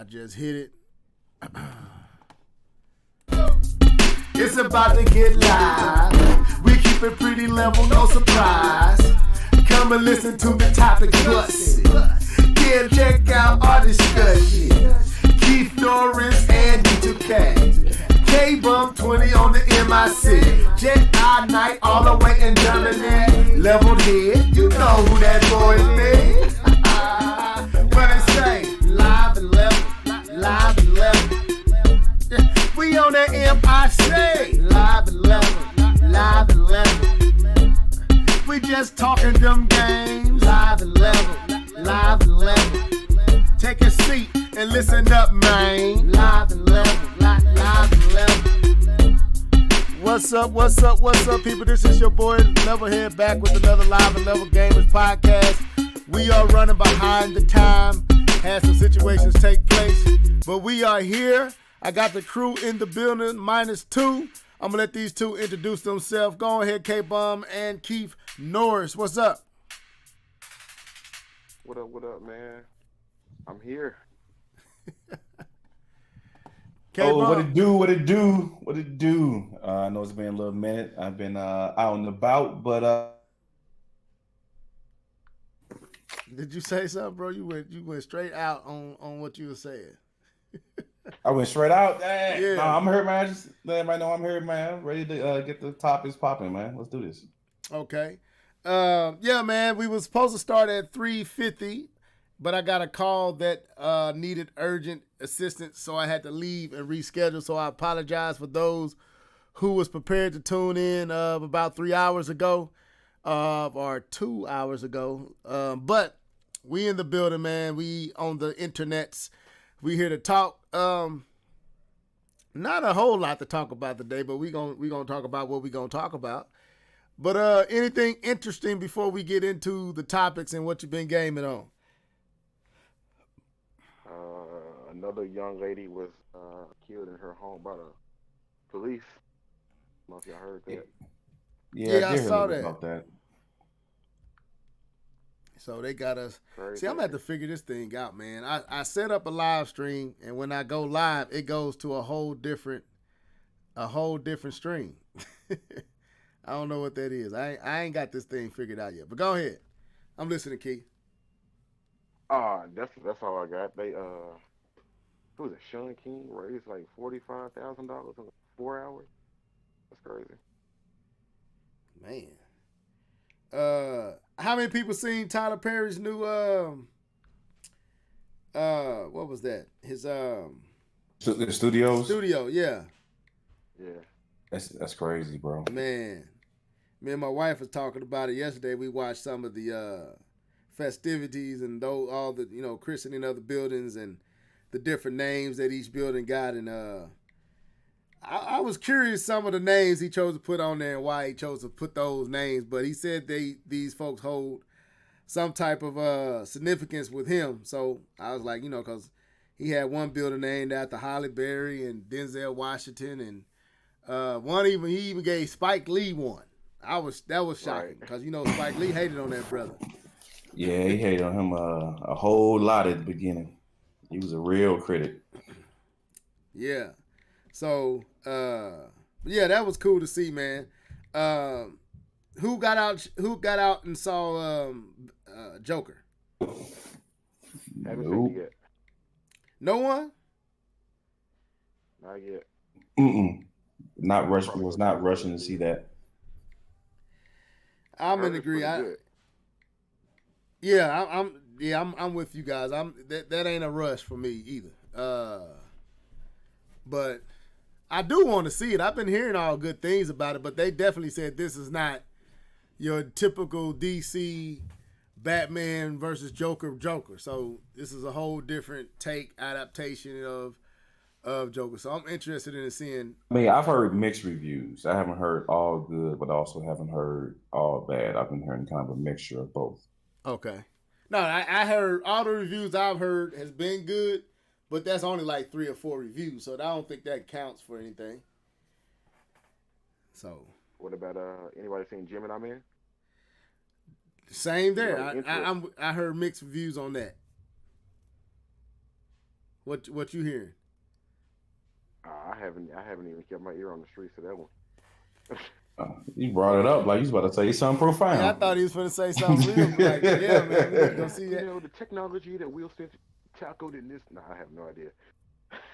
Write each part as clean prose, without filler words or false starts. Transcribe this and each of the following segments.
I just hit it. It's about to get live. We keep it pretty level, no surprise. Come and listen to the topic bussin'. Yeah, check out our discussion. Keith Norris and D2K. K-Bump 20 on the MIC. Jet I night all the way in Germany. Leveled head, you know who that boy is. What it say? Live and level, live and level. We on that MIC. Live and level, live and level. We just talking them games. Live and level, live and level. Take a seat and listen up, man. Live and level, live and level. What's up, people? This is your boy Levelhead back with another Live and Level Gamers podcast. We are running behind the time. Had some situations take place, but we are here. I got the crew in the building, -2. I'm going to let these two introduce themselves. Go ahead, K-Bum and Keith Norris. What's up? What up, man? I'm here. Oh, what it do? I know it's been a little minute. I've been out and about, but Did you say something, bro? You went straight out on what you were saying. I went straight out. Dang. Yeah. No, I'm here, man. Just let everybody know I'm here, man. Ready to get the topics popping, man. Let's do this. Okay. Yeah, man. We was supposed to start at 3:50, but I got a call that needed urgent assistance, so I had to leave and reschedule. So I apologize for those who was prepared to tune in about 3 hours ago, or 2 hours ago. But we in the building, man. We on the internets. We here to talk. Not a whole lot to talk about today, but we gonna talk about what we gonna talk about. But anything interesting before we get into the topics and what you've been gaming on? Another young lady was killed in her home by the police. I don't know if y'all heard that. Yeah, I did hear saw about that. So they got us. Crazy. See, I'm gonna have to figure this thing out, man. I set up a live stream, and when I go live, it goes to a whole different stream. I don't know what that is. I ain't got this thing figured out yet. But go ahead. I'm listening, Keith. That's all I got. They who was it? Sean King raised like $45,000 in 4 hours. That's crazy. Man. How many people seen Tyler Perry's new what was that? His The studios. studio, yeah. Yeah. That's crazy, bro. Man. Me and my wife was talking about it yesterday. We watched some of the festivities and all the christening of the buildings and the different names that each building got, and I was curious some of the names he chose to put on there and why he chose to put those names, but he said these folks hold some type of significance with him. So I was like, because he had one building named after Halle Berry and Denzel Washington, and he even gave Spike Lee one. That was shocking because Spike Lee hated on that brother. Yeah, he hated on him a whole lot at the beginning. He was a real critic. Yeah. So, yeah, that was cool to see, man. Who got out and saw Joker? Haven't seen it yet. No one? Not yet. Not rushing. Was not rushing to see that. I'm in agreement. I'm with you guys. That ain't a rush for me either. But I do want to see it. I've been hearing all good things about it, but they definitely said this is not your typical DC Batman versus Joker. So this is a whole different adaptation of Joker. So I'm interested in seeing. I mean, I've heard mixed reviews. I haven't heard all good, but also haven't heard all bad. I've been hearing kind of a mixture of both. Okay. No, I heard all the reviews I've heard has been good. But that's only like 3 or 4 reviews, so I don't think that counts for anything. So. What about anybody seen Gemini Man? Same there. I heard mixed reviews on that. What you hearing? I haven't even kept my ear on the streets to that one. You brought it up like you was about to say something profound. Yeah, I thought he was going to say something real. Like, yeah, man, we need to go see that. You know, the technology that Will Smith tackled in this. Nah, I have no idea.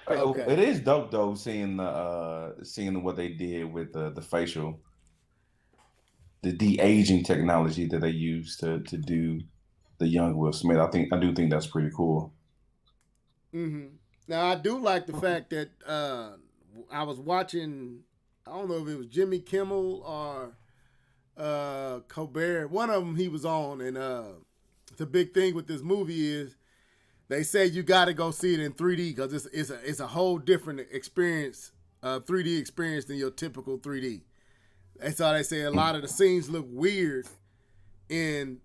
Okay. It is dope though, seeing what they did with the facial, the de-aging technology that they use to do the young Will Smith. I do think that's pretty cool. Mm-hmm. Now I do like the fact that I was watching. I don't know if it was Jimmy Kimmel or Colbert. One of them he was on, and the big thing with this movie is they say you got to go see it in 3D because it's a whole different experience, 3D experience than your typical 3D. That's all they say. A lot of the scenes look weird in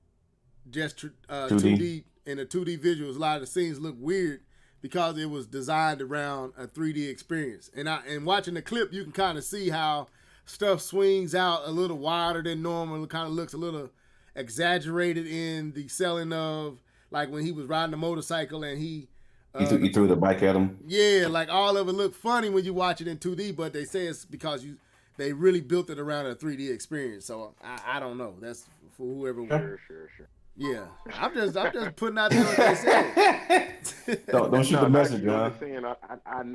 just 2D in the 2D visuals. A lot of the scenes look weird because it was designed around a 3D experience. And watching the clip, you can kind of see how stuff swings out a little wider than normal. It kind of looks a little exaggerated in the selling of, like when he was riding the motorcycle and he threw the bike at him. Yeah, like all of it looked funny when you watch it in 2D, but they say it's because they really built it around a 3D experience. So I don't know. That's for whoever. Sure. Yeah, I'm just putting out there what they said. Don't shoot the messenger, huh?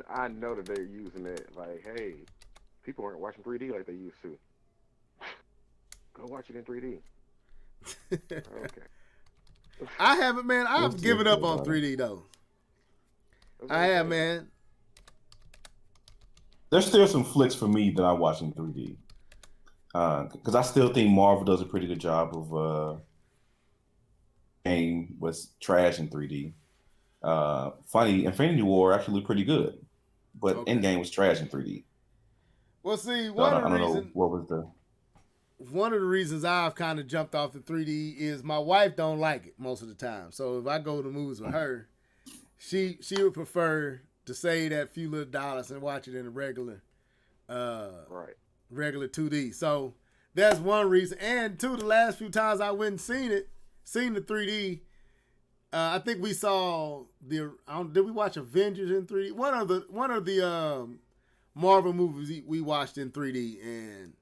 I know that they're using it. Like, hey, people aren't watching 3D like they used to. Go watch it in 3D. Okay. I haven't, man. I've given up on 3D though. I have, man. There's still some flicks for me that I watch in 3D. Because I still think Marvel does a pretty good job of game was trash in 3D. Funny, Infinity War actually looked pretty good, but Endgame was trash in 3D. Well, see, So I don't know what was the. One of the reasons I've kind of jumped off the 3D is my wife don't like it most of the time. So if I go to movies with her, she would prefer to save that few little dollars and watch it in a regular 2D. So that's one reason. And two, the last few times I went and seen the 3D, I think we saw did we watch Avengers in 3D? One of the Marvel movies we watched in 3D, and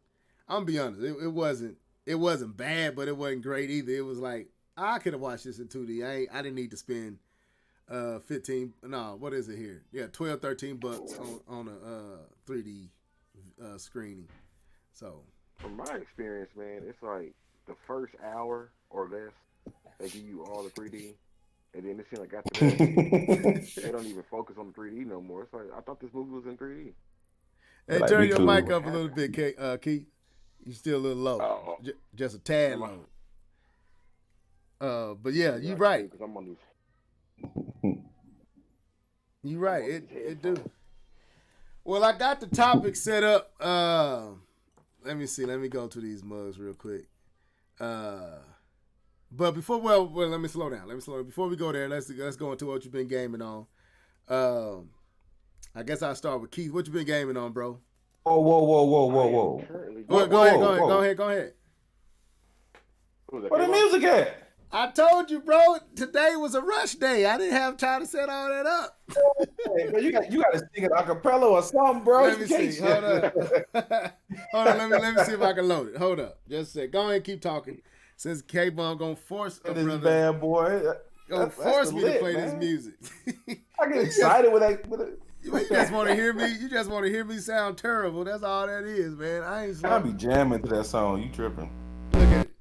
I'm gonna be honest, it wasn't bad, but it wasn't great either. It was like I could have watched this in 2D. I didn't need to spend what is it here? Yeah, $12-13 on a 3D screening. So from my experience, man, it's like the first hour or less they give you all the 3D, and then it seems like after that they don't even focus on the 3D no more. It's like I thought this movie was in 3D. Hey, Like, turn your cool. mic up a little bit, Keith. You still a little low, just a tad low. But yeah, you're right. I'm on this. You're right. It do. Well, I got the topic set up. Let me see. Let me go to these mugs real quick. But before, let me slow down. Before we go there, let's go into what you've been gaming on. I guess I'll start with Keith. What you been gaming on, bro? Whoa. Go ahead. Where the music at? I told you, bro, today was a rush day. I didn't have time to set all that up. Hey, bro, you got to sing it a cappella or something, bro. Let me see. Hold up. Let me see if I can load it. Hold up. Just a sec. Go ahead and keep talking. Since K-Bone gonna force a this brother. bad boy. Gonna force me to play this music. I get excited with it. You just want to hear me. You just want to hear me sound terrible. That's all that is, man. I ain't. I be jamming to that song. You tripping?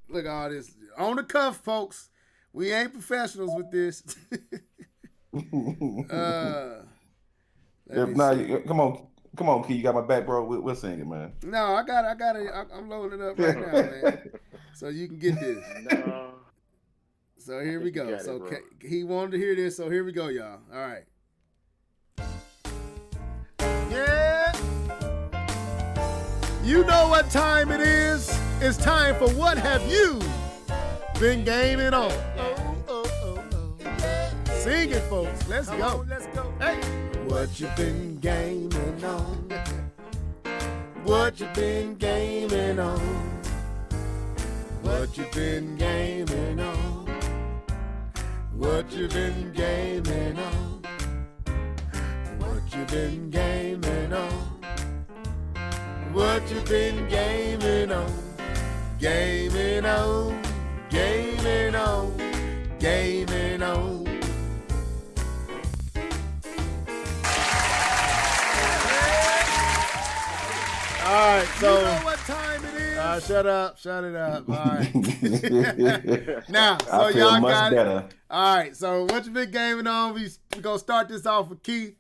Look at all this on the cuff, folks. We ain't professionals with this. If not, come on, Key. You got my back, bro. We'll sing it, man. No, I got it. I'm loading it up right now, man. So you can get this. No. So here we go. So bro. he wanted to hear this. So here we go, y'all. All right. Yeah. You know what time it is. It's time for What Have You Been Gaming On? Oh. Sing it, folks. Let's go. Hey. What you been gaming on? What you been gaming on? What you been gaming on? What you been gaming on? been gaming on? What you been gaming on? Gaming on, gaming on, gaming on. All right, so You know what time it is? shut up, shut it up. All right. Now, so I feel y'all much got better. it. All right, so what you been gaming on? We gonna start this off with Keith.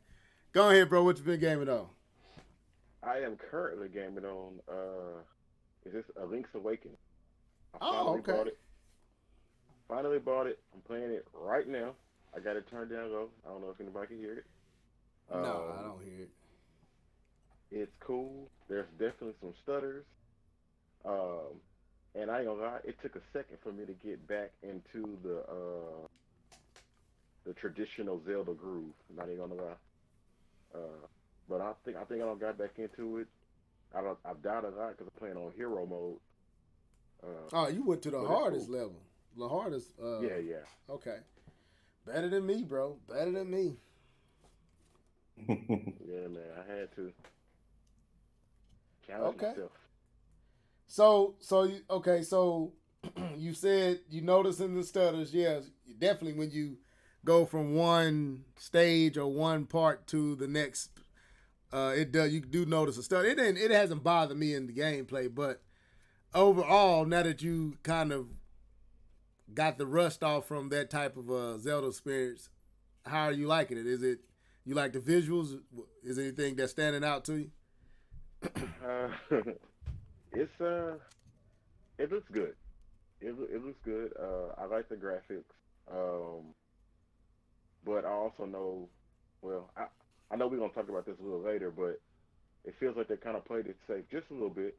Go ahead, bro. What you been gaming on? I am currently gaming on. Is this A Link's Awakening? I Oh, okay. bought it. Finally bought it. I'm playing it right now. I got it turned down low. I don't know if anybody can hear it. No, I don't hear it. It's cool. There's definitely some stutters. And I ain't gonna lie, it took a second for me to get back into the traditional Zelda groove. Not even gonna lie. But I think I don't got back into it. I've died a lot because I'm playing on hero mode. Oh, you went to the hardest level. The hardest. Yeah. Okay. Better than me, bro. Better than me. Yeah, man. I had to challenge myself. So you said you noticing the stutters. Yes, definitely when you go from one stage or one part to the next, you do notice a stutter. It hasn't bothered me in the gameplay, but overall, now that you kind of got the rust off from that type of Zelda experience, how are you liking it? Is it you like the visuals? Is there anything that's standing out to you? It's it looks good. It looks good. I like the graphics. But I also know, well, I know we're gonna talk about this a little later, but it feels like they kind of played it safe just a little bit.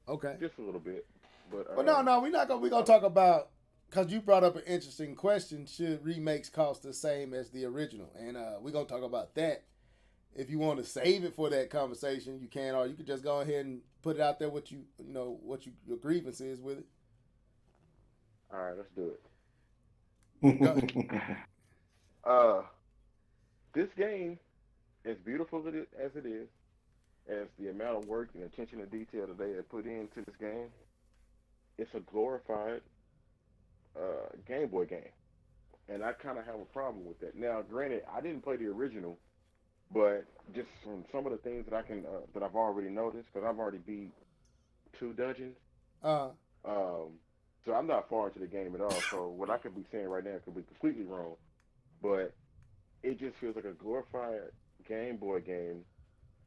Okay. Just a little bit. But no, we're not gonna. We're gonna talk about because you brought up an interesting question. Should remakes cost the same as the original? And we're gonna talk about that. If you want to save it for that conversation, you can, or you could just go ahead and put it out there. What your grievance is with it. All right, let's do it. This game, as beautiful as it is, as the amount of work and attention to detail that they have put into this game, it's a glorified Game Boy game, and I kind of have a problem with that. Now, granted, I didn't play the original, but just from some of the things that that I've already noticed, because I've already beat 2 dungeons. So I'm not far into the game at all. So what I could be saying right now could be completely wrong, but it just feels like a glorified Game Boy game,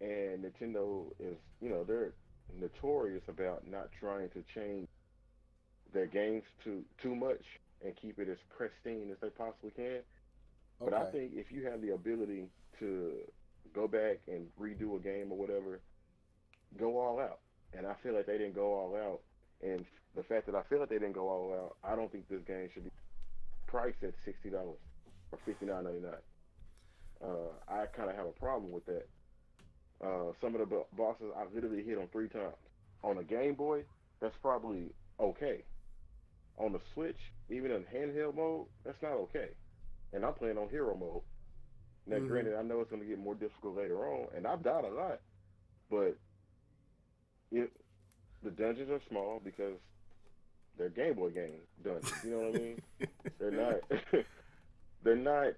and Nintendo is, they're notorious about not trying to change their games too much and keep it as pristine as they possibly can. But I think if you have the ability to go back and redo a game or whatever, go all out. And I feel like they didn't go all out. And the fact that I feel like they didn't go all out, I don't think this game should be priced at $60 or $59.99. I kind of have a problem with that. Some of the bosses I literally hit on 3 times. On a Game Boy, that's probably okay. On the Switch, even in handheld mode, that's not okay. And I'm playing on hero mode. Now, granted, I know it's going to get more difficult later on, and I've died a lot, but the dungeons are small because they're Game Boy game dungeons. You know what I mean? They're not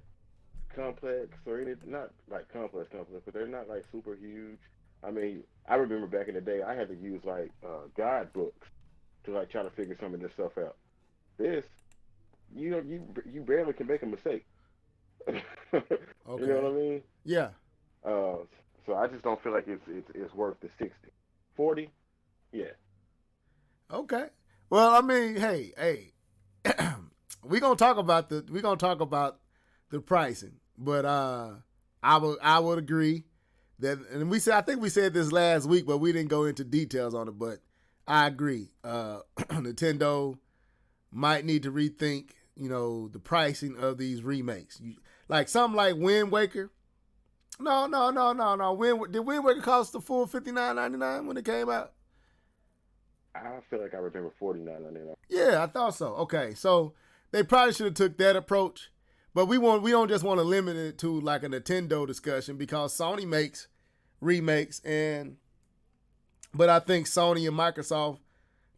complex or anything. Not like complex, but they're not like super huge. I mean, I remember back in the day, I had to use like guidebooks to like try to figure some of this stuff out. This, you barely can make a mistake. You know what I mean? Yeah. So I just don't feel like it's worth the 60. 40, yeah. Okay. Well, I mean, hey, we're gonna talk about the pricing, but I would agree that, and I think we said this last week, but we didn't go into details on it. But I agree. Nintendo might need to rethink, the pricing of these remakes. Like something like Wind Waker. No. Did Wind Waker cost the full $59.99 when it came out? I feel like I remember $49.99. Yeah, I thought so. Okay, so they probably should have took that approach. But we don't just want to limit it to like a Nintendo discussion because Sony makes remakes, but I think Sony and Microsoft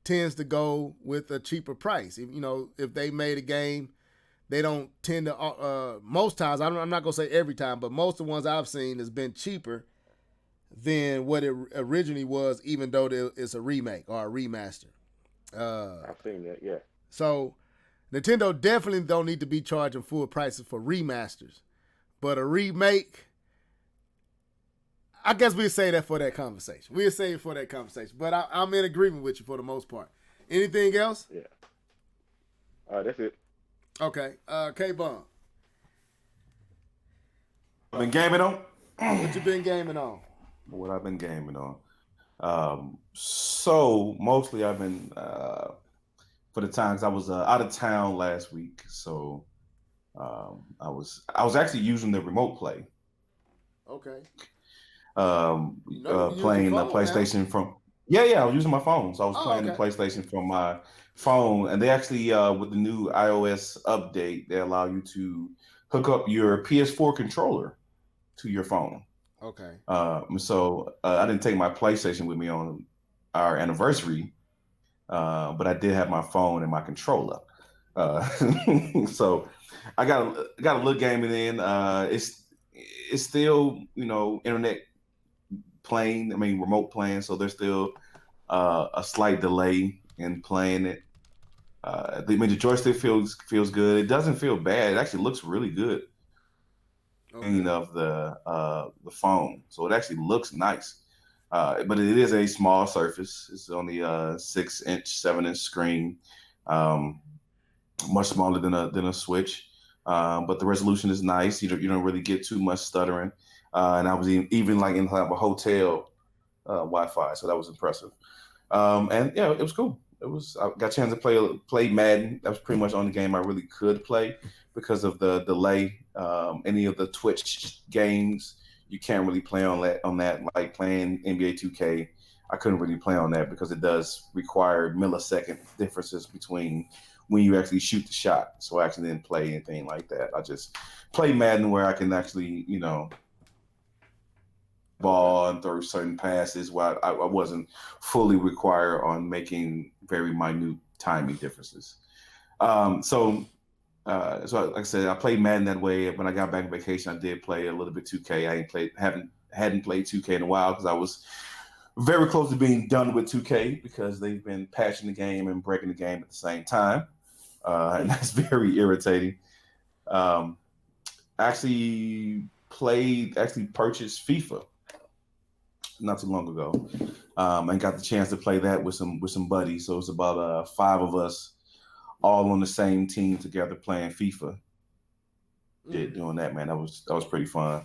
tends to go with a cheaper price. If they made a game, they don't tend to. Most times, I'm not gonna say every time, but most of the ones I've seen has been cheaper than what it originally was, even though it's a remake or a remaster. I've seen that, yeah. So Nintendo definitely don't need to be charging full prices for remasters, but a remake, I guess we'll say that for that conversation. We'll save it for that conversation. But I'm in agreement with you for the most part. Anything else? Yeah. That's it. Okay. K-Bun. I've been gaming on. What you been gaming on? What I've been gaming on. So mostly I've been for the times I was out of town last week, so I was actually using the remote play. Okay. Playing the PlayStation now? From I was using my phone, so I was playing the PlayStation from my phone, and they actually with the new iOS update, they allow you to hook up your PS4 controller to your phone. Okay. So I didn't take my PlayStation with me on our anniversary, but I did have my phone and my controller. So I got a little gaming in. It's still internet playing. I mean remote playing. So there's still a slight delay in playing it. The joystick feels good. It doesn't feel bad. It actually looks really good. Okay. Of the phone, so it actually looks nice. But it is a small surface. It's only a 6-inch, 7-inch screen, much smaller than a Switch. But the resolution is nice. You don't really get too much stuttering. And I was even like in a hotel Wi-Fi, so that was impressive. And yeah, it was cool. I got a chance to play Madden. That was pretty much the only game I really could play because of the delay. Any of the Twitch games, you can't really play on that. Like playing NBA 2K, I couldn't really play on that because it does require millisecond differences between when you actually shoot the shot. So I actually didn't play anything like that. I just play Madden where I can actually, ball and throw certain passes while I wasn't fully required on making very minute timing differences. So like I said, I played Madden that way. When I got back on vacation, I did play a little bit 2K. Hadn't played 2K in a while because I was very close to being done with 2K because they've been patching the game and breaking the game at the same time, and that's very irritating. Actually purchased FIFA not too long ago, and got the chance to play that with some buddies. So it's about 5 of us all on the same team together playing FIFA. Doing that, man, that was pretty fun.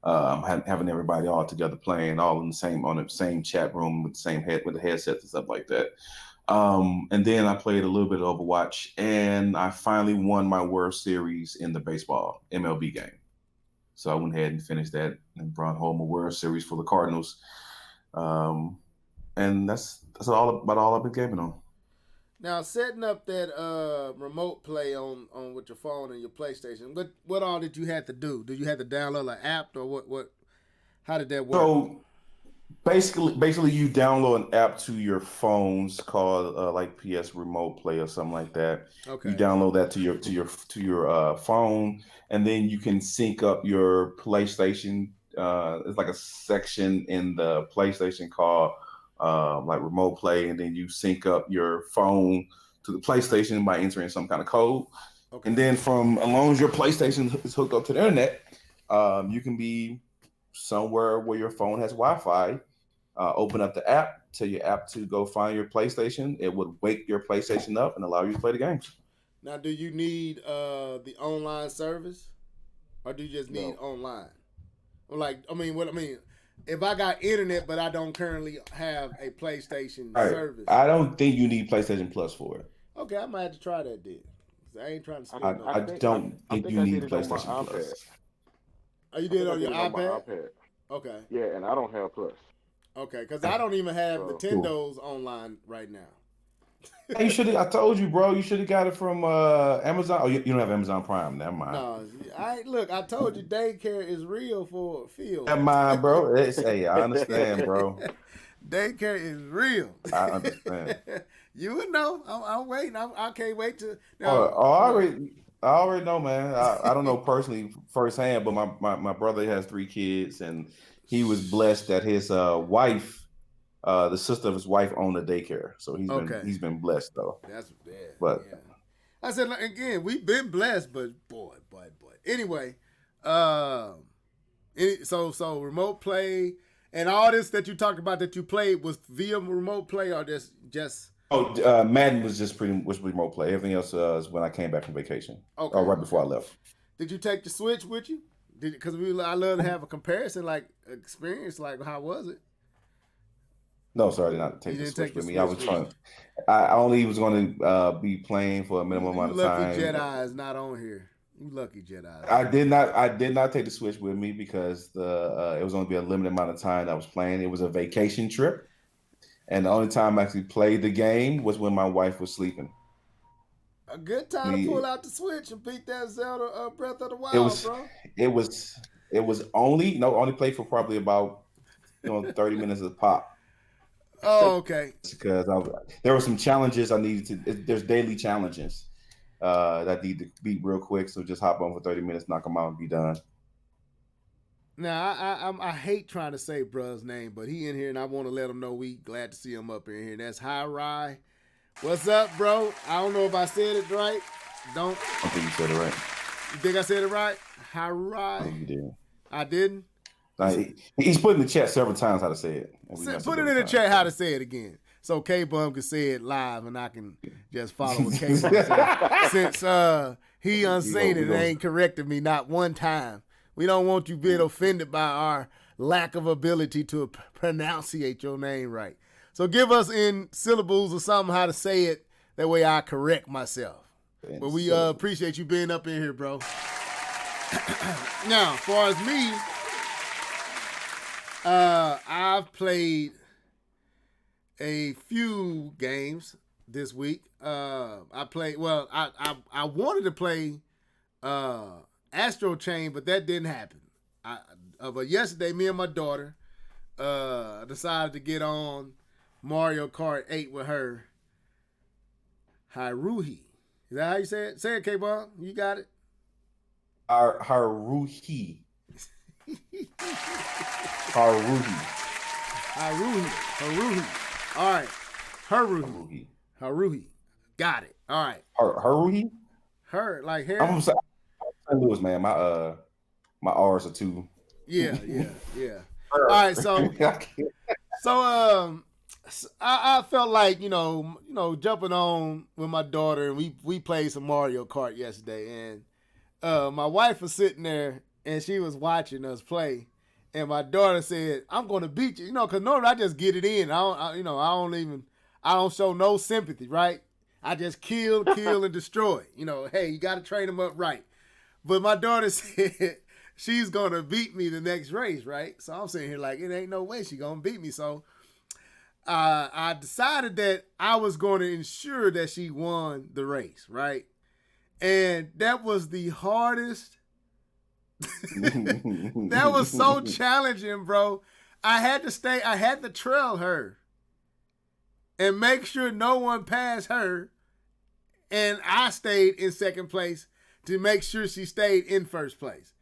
Having everybody all together playing, all on the same chat room with the headsets and stuff like that. And then I played a little bit of Overwatch, and I finally won my World Series in the baseball MLB game. So I went ahead and finished that and brought home a World Series for the Cardinals. And that's all I've been gaming on. Now, setting up that remote play on with your phone and your PlayStation, what all did you have to do? Did you have to download an app or what? How did that work? So basically, you download an app to your phones called like PS Remote Play or something like that. Okay. You download that to your phone, and then you can sync up your PlayStation. It's like a section in the PlayStation called like Remote Play, and then you sync up your phone to the PlayStation by entering some kind of code. Okay. And then as long as your PlayStation is hooked up to the internet, you can be somewhere where your phone has Wi-Fi. Open up the app, tell your app to go find your PlayStation. It would wake your PlayStation up and allow you to play the games. Now, do you need the online service, or do you just need online? If I got internet but I don't currently have a PlayStation service, I don't think you need PlayStation Plus for it. Okay, I might have to try that then. I ain't trying to spend I don't think you need PlayStation Plus. Oh, you did it on your iPad? Okay. Yeah, and I don't have Plus. Okay, because I don't even have Nintendo's online right now. Hey, you should. I told you, bro. You should have got it from Amazon. Oh, you don't have Amazon Prime. Never mind. No, I told you daycare is real for Phil. Never mind, bro. Hey, I understand, bro. Daycare is real. I understand. You would know. I'm waiting. I can't wait to. Now, I already know, man. I don't know personally firsthand, but my brother has 3 kids, and he was blessed that his wife. The sister of his wife owned a daycare, so he's been blessed though. That's but yeah. I said again, we've been blessed, but boy. Anyway, so remote play and all this that you talked about that you played was via remote play or just. Madden was just was remote play. Everything else was when I came back from vacation. Okay. Or right before I left. Did you take the Switch with you? Because I love to have a comparison, like experience. Like how was it? No, sir, I did not take the Switch with me. I was trying. I only was going to be playing for a minimum amount of time. Lucky Jedi is not on here. You lucky Jedi. I did not take the Switch with me because it was going to be a limited amount of time that I was playing. It was a vacation trip, and the only time I actually played the game was when my wife was sleeping. A good time to pull out the Switch and beat that Zelda Breath of the Wild, bro. It was only played for probably about 30 minutes a pop. Oh, okay. Because there were some challenges I needed to. There's daily challenges that I need to beat real quick. So just hop on for 30 minutes, knock them out, and be done. Now I hate trying to say bruh's name, but he in here, and I want to let him know we glad to see him up in here. That's Hi Rye. What's up, bro? I don't know if I said it right. I think you said it right. You think I said it right? Hi Rye. I think you did. I didn't. He's put in the chat several times how to say it. Put it in the chat how to say it again. So K-Bum can say it live and I can just follow what K-Bum says. Since he unseen it and ain't corrected me not one time. We don't want you being offended by our lack of ability to pronunciate your name right. So give us in syllables or something how to say it. That way I correct myself. But we appreciate you being up in here, bro. Now, as far as me, I've played a few games this week. I wanted to play Astro Chain, but that didn't happen. But yesterday, me and my daughter decided to get on Mario Kart 8 with her. Haruhi. Is that how you say it? Say it, K-Ball. You got it? Haruhi. All right. Haruhi. Got it. All right. Haruhi? Her, like hair. I'm sorry. St. Louis, man. My R's are too. Yeah. All right, so I felt like, jumping on with my daughter, and we played some Mario Kart yesterday, and my wife was sitting there and she was watching us play, and my daughter said, "I'm gonna beat you," because normally I just get it in. I don't show no sympathy, right? I just kill and destroy. Hey, you got to train them up right. But my daughter said she's gonna beat me the next race, right? So I'm sitting here like, it ain't no way she's gonna beat me. So I decided that I was going to ensure that she won the race, right? And that was the hardest. That was so challenging, bro. I had to trail her and make sure no one passed her. And I stayed in second place to make sure she stayed in first place.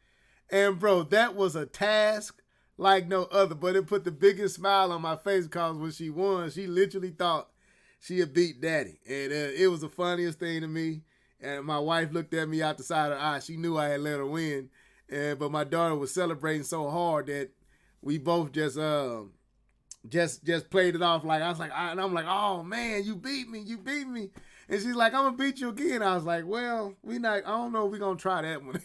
And bro, that was a task like no other, but it put the biggest smile on my face because when she won, she literally thought she had beat daddy. And it was the funniest thing to me. And my wife looked at me out the side of her eye. She knew I had let her win. But my daughter was celebrating so hard that we both just played it off like, I was like, and I'm like, oh man, you beat me. And she's like, I'm gonna beat you again. I was like, well, I don't know if we're gonna try that one.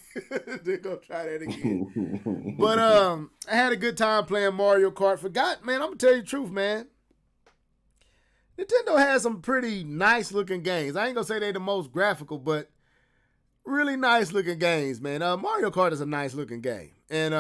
They're gonna try that again. But I had a good time playing Mario Kart. Man, I'm gonna tell you the truth, man. Nintendo has some pretty nice looking games. I ain't gonna say they're the most graphical, but really nice looking games, man. Mario Kart is a nice looking game. And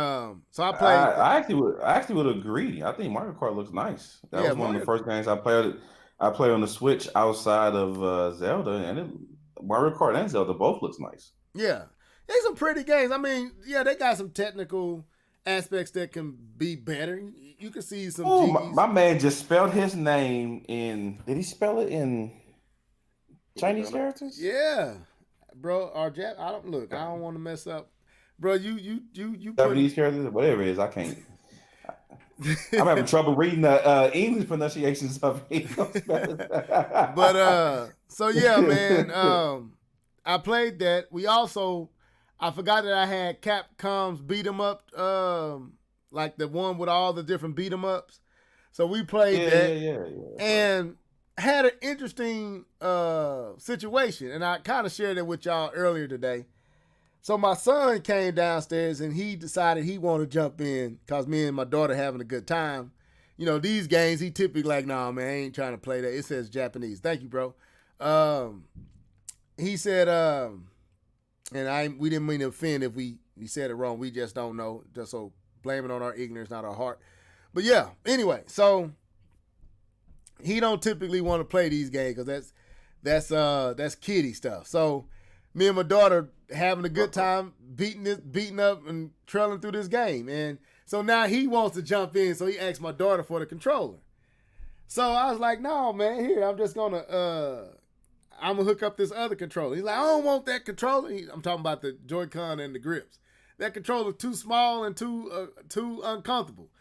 so I played. I actually would agree. I think Mario Kart looks nice. That was one of the first games I played. I play on the Switch outside of Zelda, and Mario Kart and Zelda both looks nice. Yeah, there's some pretty games. I mean, yeah, they got some technical aspects that can be better. You can see some Oh, G's. my man just spelled his name in. Did he spell it in Chinese Hiragana. characters? Yeah, bro. Or Jap. I don't look. I don't want to mess up, bro. You put. Japanese characters, whatever it is. I can't. I'm having trouble reading the English pronunciations of it. But so yeah, man. I played that. We also, I forgot that I had Capcom's beat 'em up, like the one with all the different beat 'em ups. So we played that Yeah. and had an interesting situation, and I kind of shared it with y'all earlier today. So my son came downstairs and he decided he wanted to jump in because me and my daughter having a good time. You know, these games, he typically like, nah, man, I ain't trying to play that. It says Japanese. Thank you, bro. He said, and we didn't mean to offend if we said it wrong. We just don't know. Just so blame it on our ignorance, not our heart. But yeah, anyway, so he don't typically want to play these games because that's kiddie stuff. So me and my daughter having a good time beating up and trailing through this game. And so now he wants to jump in, so he asked my daughter for the controller. So I was like, no, man, here, I'm gonna hook up this other controller. He's like, I don't want that controller. I'm talking about the Joy-Con and the grips. That controller's too small and too uncomfortable.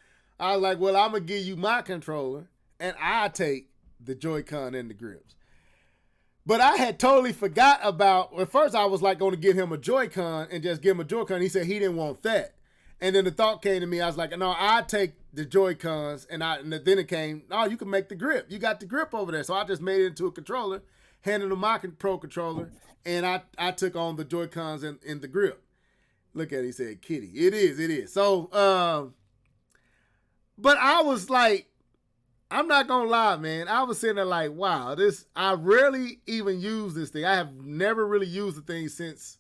I was like, well, I'm gonna give you my controller and I take the Joy-Con and the grips. But I had totally forgot about, at first I was like going to get him a Joy-Con and just give him a Joy-Con. He said he didn't want that. And then the thought came to me, I was like, no, I take the Joy-Cons. And then it came, oh, you can make the grip. You got the grip over there. So I just made it into a controller, handed him my Pro controller, and I took on the Joy-Cons in the grip. Look at it, he said, kitty. It is. So, but I was like, I'm not gonna lie, man. I was sitting there like, wow, I rarely even use this thing. I have never really used the thing since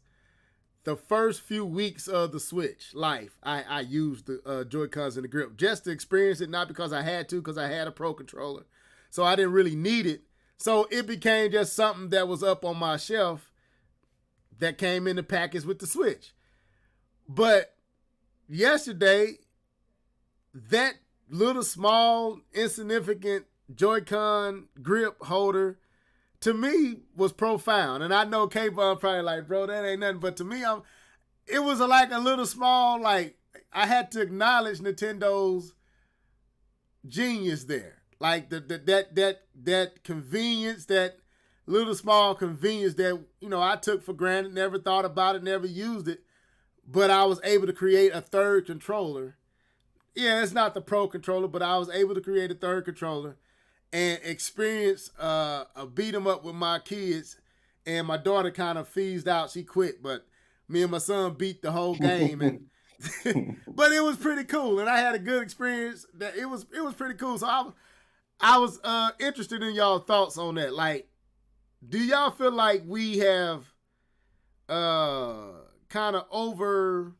the first few weeks of the Switch life. I used the Joy-Cons and the grip just to experience it, not because I had to, because I had a Pro controller. So I didn't really need it. So it became just something that was up on my shelf that came in the package with the Switch. But yesterday, that little small insignificant Joy-Con grip holder to me was profound. And I know K-Bun probably like, bro, that ain't nothing. But to me, it was like a little small, like I had to acknowledge Nintendo's genius there. Like that convenience, that little small convenience that, you know, I took for granted, never thought about it, never used it. But I was able to create a third controller. Yeah, it's not the Pro controller, but I was able to create a third controller and experience a beat 'em up with my kids. And my daughter kind of phased out; she quit. But me and my son beat the whole game, and but it was pretty cool, and I had a good experience. That it was pretty cool. So I was interested in y'all thoughts on that. Like, do y'all feel like we have kind of overlooked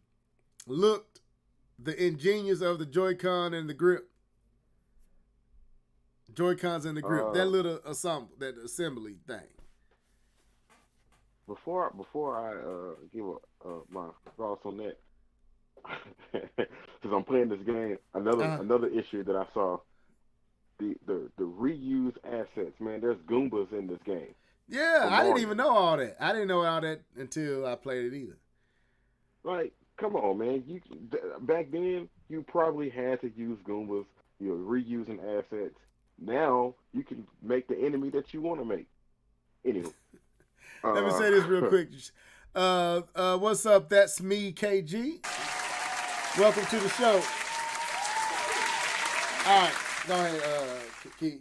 the ingenious of the Joy-Con and the grip? Joy-Cons and the grip. That little assembly thing. Before I give my thoughts on that, because I'm playing this game, another issue that I saw, the reused assets. Man, there's Goombas in this game. Yeah, I didn't even know all that. I didn't know all that until I played it either. Like, come on, man. Back then you probably had to use Goombas. You're reusing assets. Now you can make the enemy that you want to make. Anyway, let me say this real quick. What's up? That's me, KG. Welcome to the show. All right, go ahead, Keith.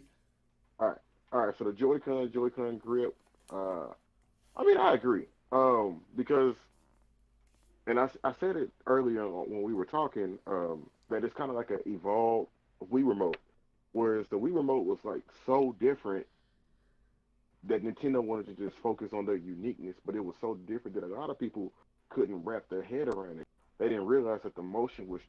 All right. So the Joy-Con grip. I mean, I agree. Because, and I said it earlier when we were talking, that it's kind of like an evolved Wii remote, whereas the Wii remote was like so different that Nintendo wanted to just focus on their uniqueness, but it was so different that a lot of people couldn't wrap their head around it. They didn't realize that the motion was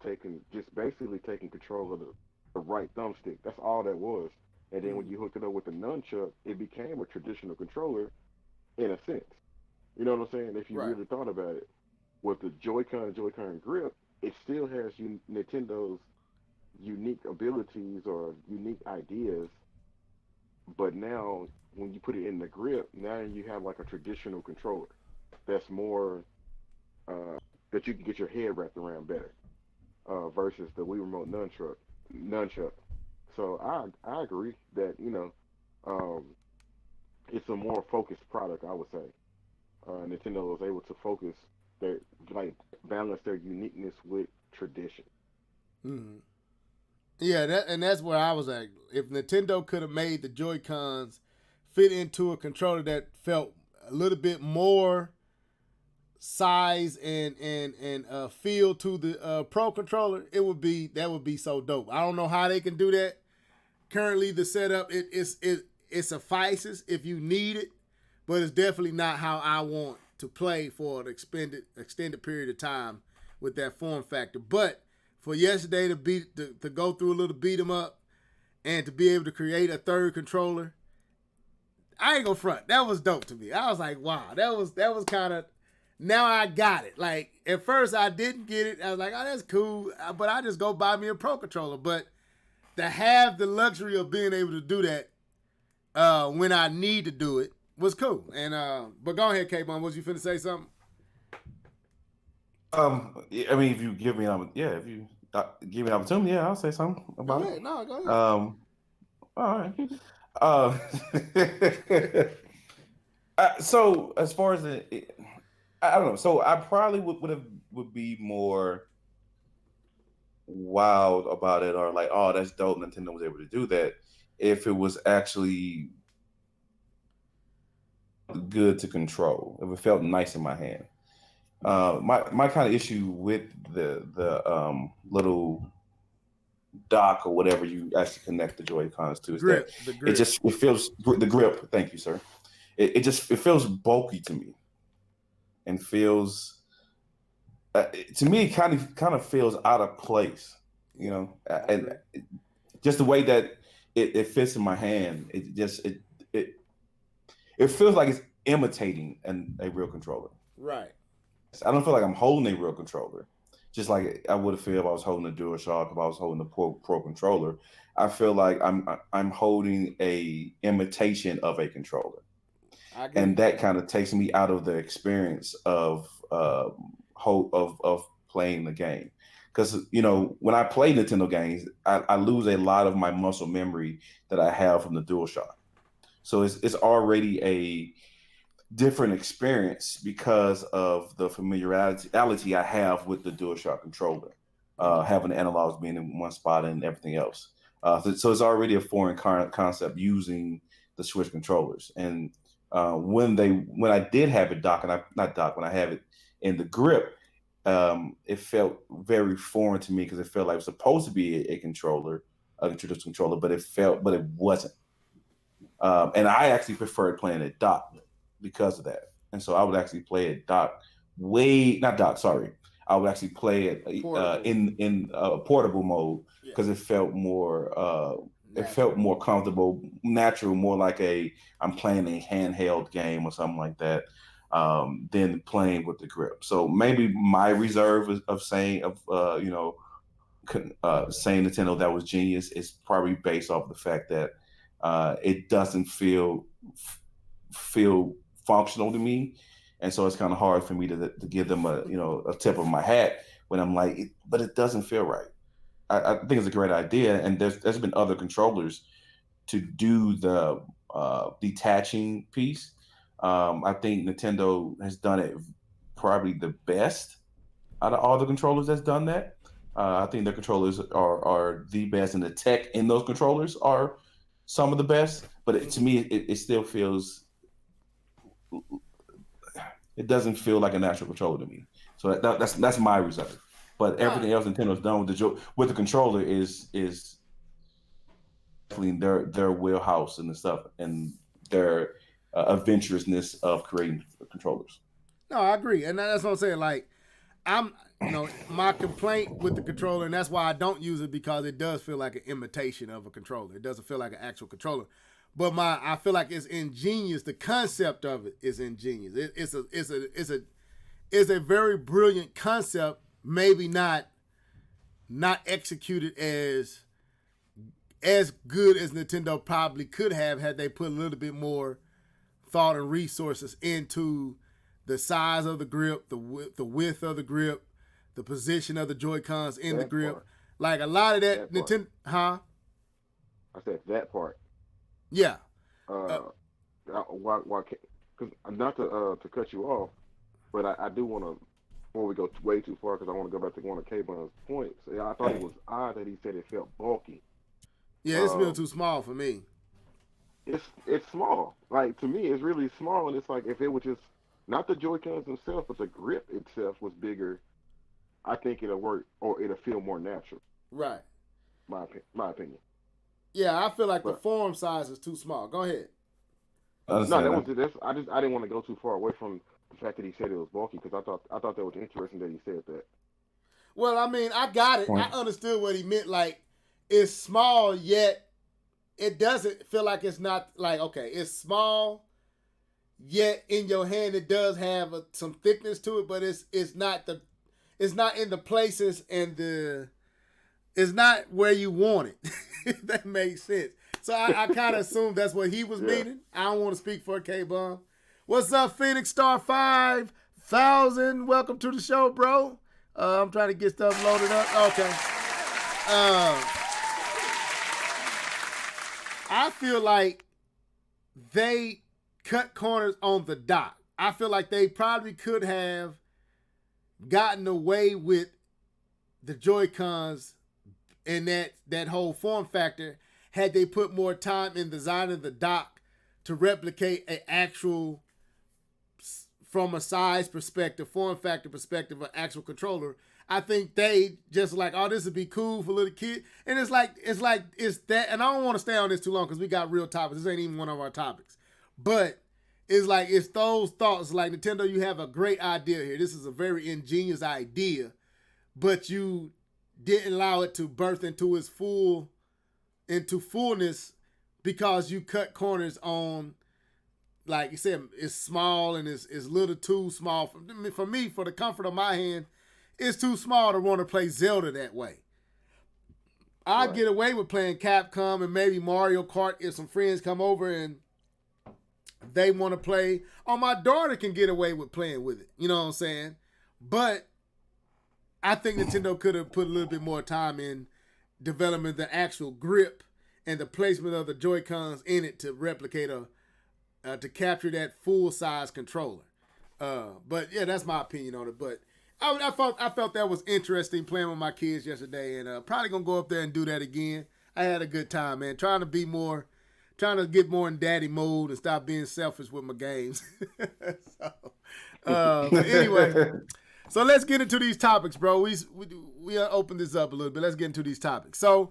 just basically taking control of the right thumbstick. That's all that was. And then when you hooked it up with the nunchuck, it became a traditional controller in a sense. You know what I'm saying? If you Right. really thought about it, with the Joy-Con grip, it still has Nintendo's unique abilities or unique ideas. But now, when you put it in the grip, now you have like a traditional controller that's more uh, that you can get your head wrapped around better versus the Wii Remote nunchuck. So I agree that um, it's a more focused product. I would say Nintendo was able to focus their like balance their uniqueness with tradition. Mm-hmm. Yeah, that's where I was at. If Nintendo could have made the Joy Cons fit into a controller that felt a little bit more size and feel to the Pro controller, that would be so dope. I don't know how they can do that. Currently, the setup it suffices if you need it, but it's definitely not how I want to play for an extended period of time with that form factor. But for yesterday to go through a little beat 'em up and to be able to create a third controller, I ain't gonna front. That was dope to me. I was like, wow, that was kind of. Now I got it. Like at first I didn't get it. I was like, oh, that's cool, but I just go buy me a Pro controller. But to have the luxury of being able to do that when I need to do it was cool. And but go ahead, K-Bon. Was you finna say something? I mean, if you give me if you give me an opportunity, yeah, I'll say something about Go ahead. No, go it. ahead. All right. Uh, so as far as I don't know. So I probably would be more wild about it, or like, oh, that's dope. Nintendo was able to do that if it was actually good to control. If it felt nice in my hand. My kind of issue with the little dock or whatever you actually connect the Joy Cons to is that The grip. it feels the grip. Thank you, sir. It feels bulky to me and feels to me it kind of feels out of place, you know, and just the way that it fits in my hand. It it feels like it's imitating a real controller. Right. I don't feel like I'm holding a real controller. Just like I would feel if I was holding a DualShock, if I was holding a Pro controller. I feel like I'm holding a imitation of a controller, and that kind of takes me out of the experience of playing the game. Because when I play Nintendo games, I lose a lot of my muscle memory that I have from the DualShock. So it's already a different experience because of the familiarity I have with the DualShock controller, having the analogs being in one spot and everything else. So it's already a foreign concept using the Switch controllers. And when I did have it when I have it in the grip, it felt very foreign to me because it felt like it was supposed to be a controller, a traditional controller, but it wasn't. And I actually preferred playing it docked because of that. And so I would actually play it docked, not docked, sorry. I would actually play it in portable mode because it felt more comfortable, natural, more like I'm playing a handheld game or something like that, than playing with the grip. So maybe my reserve of saying Nintendo that was genius is probably based off the fact that it doesn't feel functional to me, and so it's kind of hard for me to give them a tip of my hat when I'm like, but it doesn't feel right. I think it's a great idea, and there's been other controllers to do the detaching piece. I think Nintendo has done it probably the best out of all the controllers that's done that. I think their controllers are the best, and the tech in those controllers are some of the best. But to me, it still feels. It doesn't feel like a natural controller to me. So that's my reserve. But everything else Nintendo's done with the controller is definitely their wheelhouse and the stuff and their adventurousness of creating controllers. No, I agree, and that's what I'm saying. Like, my complaint with the controller, and that's why I don't use it, because it does feel like an imitation of a controller. It doesn't feel like an actual controller. But I feel like it's ingenious. The concept of it is ingenious. It's a very brilliant concept. Maybe not executed as good as Nintendo probably could have had they put a little bit more thought and resources into the size of the grip, the width of the grip, the position of the Joy-Cons in the grip. Part. Like a lot of that Nintendo, huh? I said that part. Yeah. Why? Because not to cut you off, but I do want to, before we go way too far, because I want to go back to one of K-Bun's points. I thought it was odd that he said it felt bulky. Yeah, it's real too small for me. It's small. Like, to me, it's really small, and it's like if it was just not the Joy-Cons themselves, but the grip itself was bigger, I think it'll work, or it'll feel more natural. Right. My opinion. Yeah, I feel like the form size is too small. Go ahead. No, that was this. I didn't want to go too far away from the fact that he said it was bulky, because I thought that was interesting that he said that. Well, I mean, I got it. I understood what he meant. Like, it's small, yet it doesn't feel like it's not like, okay, it's small, yet in your hand it does have some thickness to it, but it's not in the places and it's not where you want it. If that makes sense. So I kind of assumed that's what he was meaning. I don't want to speak for K-Bum. What's up, Phoenix Star 5000? Welcome to the show, bro. I'm trying to get stuff loaded up. Okay. I feel like they cut corners on the dock. I feel like they probably could have gotten away with the Joy-Cons and that whole form factor had they put more time in designing the dock to replicate an actual, from a size perspective, form factor perspective, an actual controller. I think they just like, oh, this would be cool for little kids. And it's that, and I don't want to stay on this too long because we got real topics. This ain't even one of our topics. But it's those thoughts, like, Nintendo, you have a great idea here. This is a very ingenious idea, but you didn't allow it to birth into fullness because you cut corners on, like you said, it's small and it's a little too small. For me, for the comfort of my hand, it's too small to want to play Zelda that way. I'd get away with playing Capcom and maybe Mario Kart if some friends come over and they want to play. Or my daughter can get away with playing with it. You know what I'm saying? But I think Nintendo could have put a little bit more time in developing the actual grip and the placement of the Joy-Cons in it to replicate to capture that full-size controller. But yeah, that's my opinion on it. But I felt that was interesting playing with my kids yesterday, and probably gonna go up there and do that again. I had a good time, man. Trying to get more in daddy mode and stop being selfish with my games. But anyway, so let's get into these topics, bro. We opened this up a little bit. Let's get into these topics. So,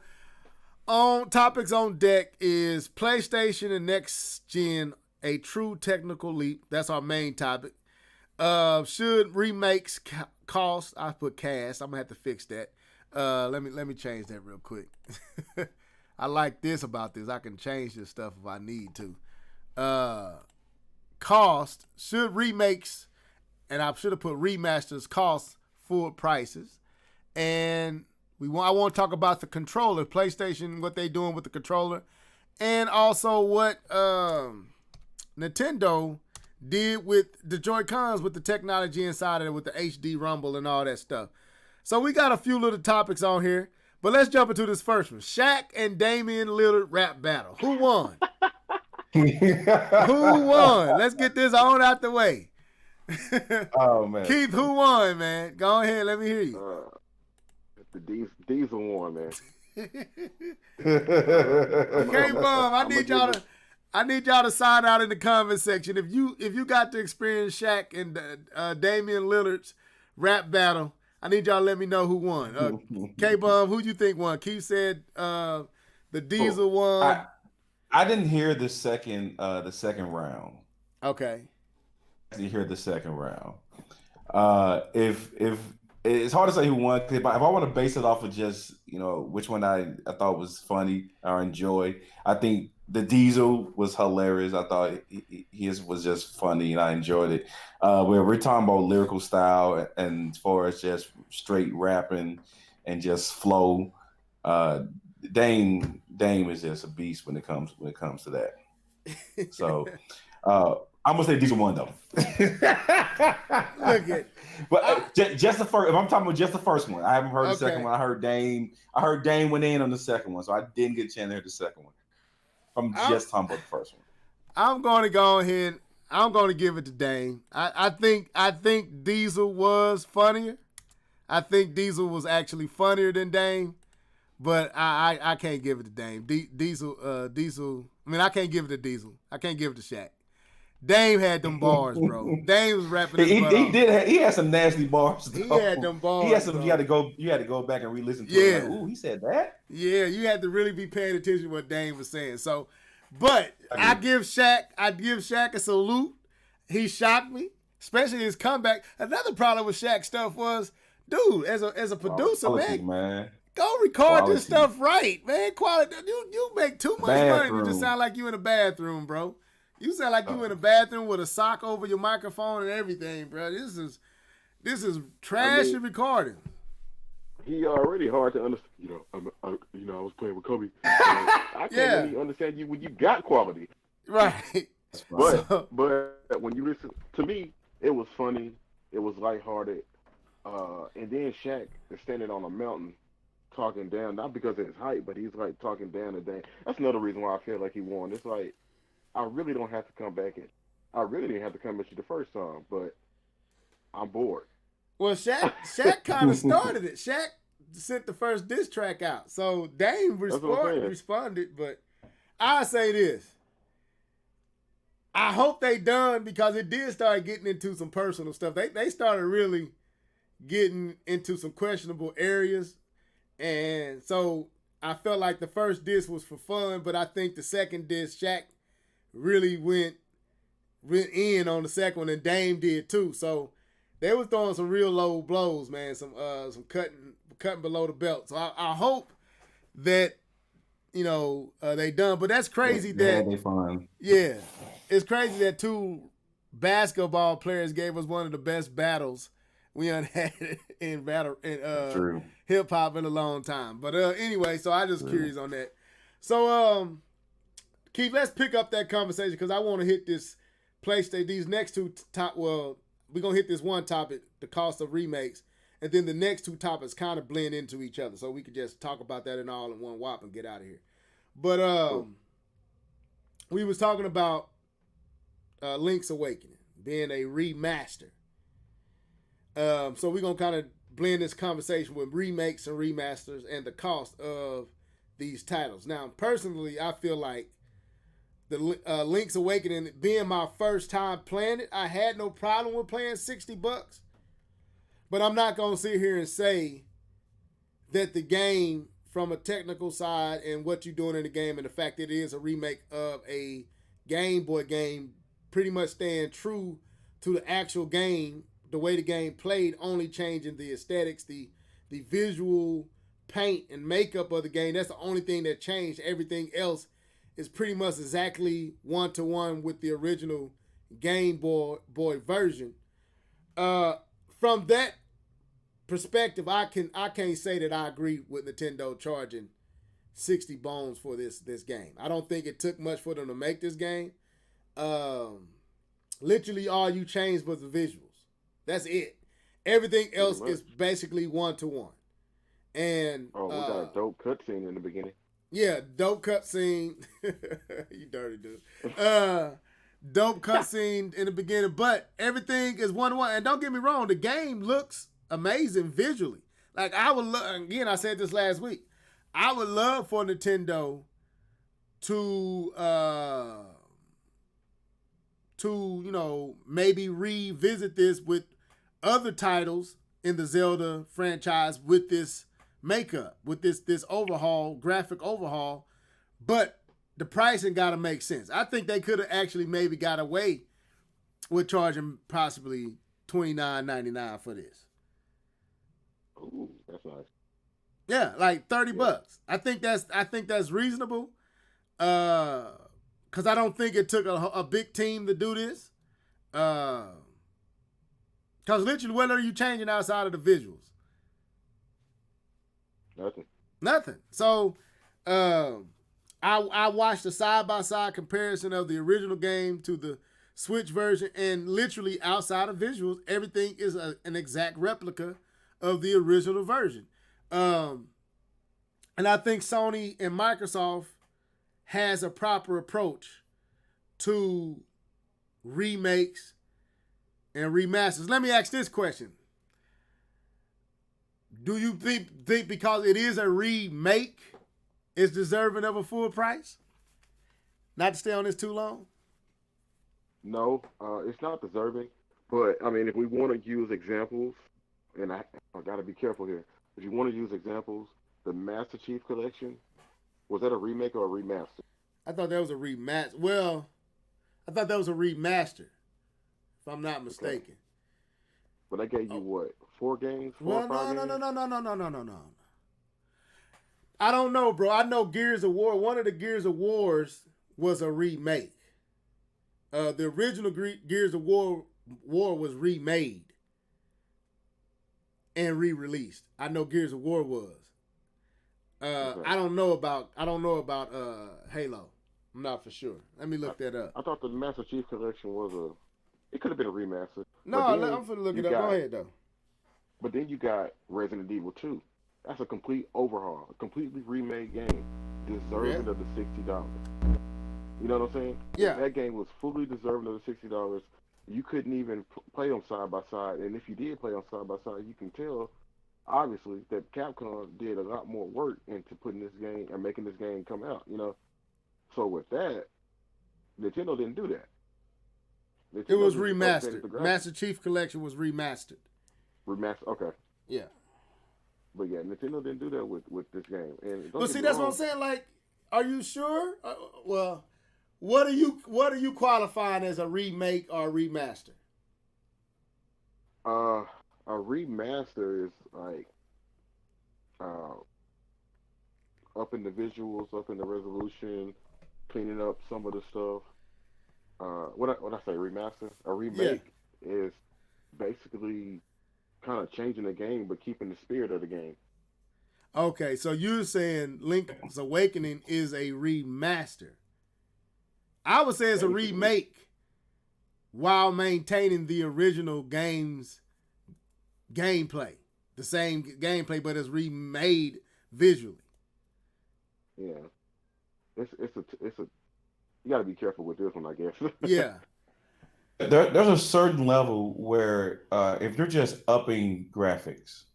topics on deck is PlayStation and Nex-Gen, a true technical leap. That's our main topic. Should remakes cost? I put cast. I'm gonna have to fix that. Let me change that real quick. I like this about this. I can change this stuff if I need to. Cost, should remakes, and I should have put remasters cost full prices. And I want to talk about the controller, PlayStation, what they doing with the controller, and also what Nintendo did with the Joy-Cons with the technology inside of it with the HD Rumble and all that stuff. So we got a few little topics on here, but let's jump into this first one. SHAQ and DAMIAN LILLARD rap battle. Who won? Who won? Let's get this on out the way. Oh, man. Keith, who won, man? Go ahead, let me hear you. The Diesel won, man. K-Bum, I need y'all to sign out in the comment section. If you got to experience SHAQ and Damian Lillard's rap battle, I need y'all to let me know who won. K-Bum, who you think won? Keith said the Diesel won. I didn't hear the second round. Okay. I didn't hear the second round. If it's hard to say who won. 'Cause if I want to base it off of just which one I thought was funny or enjoy, I think the Diesel was hilarious. I thought his was just funny and I enjoyed it. Where we're talking about lyrical style and as far as just straight rapping and just flow, Dame is just a beast when it comes to that. So I'm gonna say Diesel won though. Look at, but just the first. If I'm talking about just the first one, I haven't heard the second one. I heard Dame went in on the second one, so I didn't get a chance to hear the second one. I'm just talking about the first one. I'm going to go ahead. I'm going to give it to Dame. I think Diesel was funnier. I think Diesel was actually funnier than Dame, but I can't give it to Dame. Diesel. I mean, I can't give it to Diesel. I can't give it to Shaq. Dame had them bars, bro. Dame was rapping. He had some nasty bars. Though. He had them bars. He had some. You had to go back and re-listen to it. Like, ooh, he said that. Yeah, you had to really be paying attention to what Dame was saying. So, but I give Shaq a salute. He shocked me, especially his comeback. Another problem with Shaq stuff was, dude, as a producer, man, go record this stuff right, man. Quality. You make too much money. You just sound like you in a bathroom, bro. You sound like you in a bathroom with a sock over your microphone and everything, bro. This is trash recording. He already hard to understand. I was playing with Kobe. I can't really understand you when you got quality. Right. But when you listen to me, it was funny. It was lighthearted. And then Shaq is standing on a mountain talking down, not because of his height, but he's like talking down to Dame. That's another reason why I feel like he won. It's like, I really don't have to come back in. I really didn't have to come at you the first time, but I'm bored. Well, Shaq kind of started it. Shaq sent the first diss track out. So Dame responded, but I'll say this. I hope they done because it did start getting into some personal stuff. They started really getting into some questionable areas. And so I felt like the first diss was for fun, but I think the second diss, Shaq really went in on the second one, and Dame did too. So they was throwing some real low blows, man. Some cutting below the belt. So I hope that they done. But that's crazy that they fine. Yeah, it's crazy that two basketball players gave us one of the best battles we had in hip hop in a long time. But anyway, so I just curious on that. So Keith, let's pick up that conversation because I want to hit this PlayStation. These next two we're gonna hit this one topic, the cost of remakes, and then the next two topics kind of blend into each other, so we could just talk about that in all in one whop and get out of here. But we was talking about Link's Awakening being a remaster. So we're gonna kind of blend this conversation with remakes and remasters and the cost of these titles. Now, personally, I feel like the Link's Awakening being my first time playing it, I had no problem with paying $60. But I'm not going to sit here and say that the game, from a technical side and what you're doing in the game and the fact that it is a remake of a Game Boy game, pretty much staying true to the actual game, the way the game played, only changing the aesthetics, the visual paint and makeup of the game. That's the only thing that changed. Everything else is pretty much exactly one-to-one with the original Game Boy version. From that perspective, I can't say that I agree with Nintendo charging 60 bones for this game. I don't think it took much for them to make this game. Literally all you changed was the visuals. That's it. Everything else is basically one-to-one. And we got a dope cutscene in the beginning. Yeah, dope cutscene. You dirty dude. Dope cutscene in the beginning, but everything is one-to-one. And don't get me wrong, the game looks amazing visually. Like I would love, again, I said this last week, I would love for Nintendo to maybe revisit this with other titles in the Zelda franchise with this makeup, with this overhaul, graphic overhaul, but the pricing got to make sense. I think they could have actually maybe got away with charging possibly $29.99 for this. Ooh, that's nice. Yeah, like $30. Yeah. I think that's reasonable. Because I don't think it took a big team to do this. Because literally, what are you changing outside of the visuals? Nothing. So, I watched a side-by-side comparison of the original game to the Switch version, and literally outside of visuals, everything is an exact replica of the original version. And I think Sony and Microsoft has a proper approach to remakes and remasters. Let me ask this question. Do you think because it is a remake, it's deserving of a full price? Not to stay on this too long? No, it's not deserving. But I mean, if we want to use examples, and I got to be careful here. If you want to use examples, the Master Chief Collection, was that a remake or a remaster? I thought that was a remaster. Well, I thought that was a remaster, if I'm not mistaken. Okay. But I gave you what? 4 games? 4 Well, or 5 no. games? I don't know, bro. I know Gears of War. One of the Gears of Wars was a remake. The original Gears of War was remade and re-released. I know Gears of War was. Okay. I don't know about Halo. I'm not for sure. Let me look that up. I thought the Master Chief Collection was it could have been a remaster. No, I'm finna look it up. Go ahead though. But then you got Resident Evil 2. That's a complete overhaul, a completely remade game, deserving of the $60. You know what I'm saying? Yeah. That game was fully deserving of the $60. You couldn't even play them side by side, and if you did play them side by side, you can tell, obviously, that Capcom did a lot more work into putting this game and making this game come out. You know, so with that, Nintendo didn't do that. It was remastered. Master Chief Collection was remastered. Okay. Yeah. But yeah, Nintendo didn't do that with this game. But see, that's what I'm saying. Like, are you sure? Well, what are you qualifying as a remake or a remaster? A remaster is like up in the visuals, up in the resolution, cleaning up some of the stuff. When I say remaster, a remake is basically kind of changing the game but keeping the spirit of the game. Okay, so you're saying Link's Awakening is a remaster. I would say it's a remake while maintaining the original game's gameplay. The same gameplay, but it's remade visually. Yeah. It's a you got to be careful with this one, I guess. Yeah. There's a certain level where if you're just upping graphics,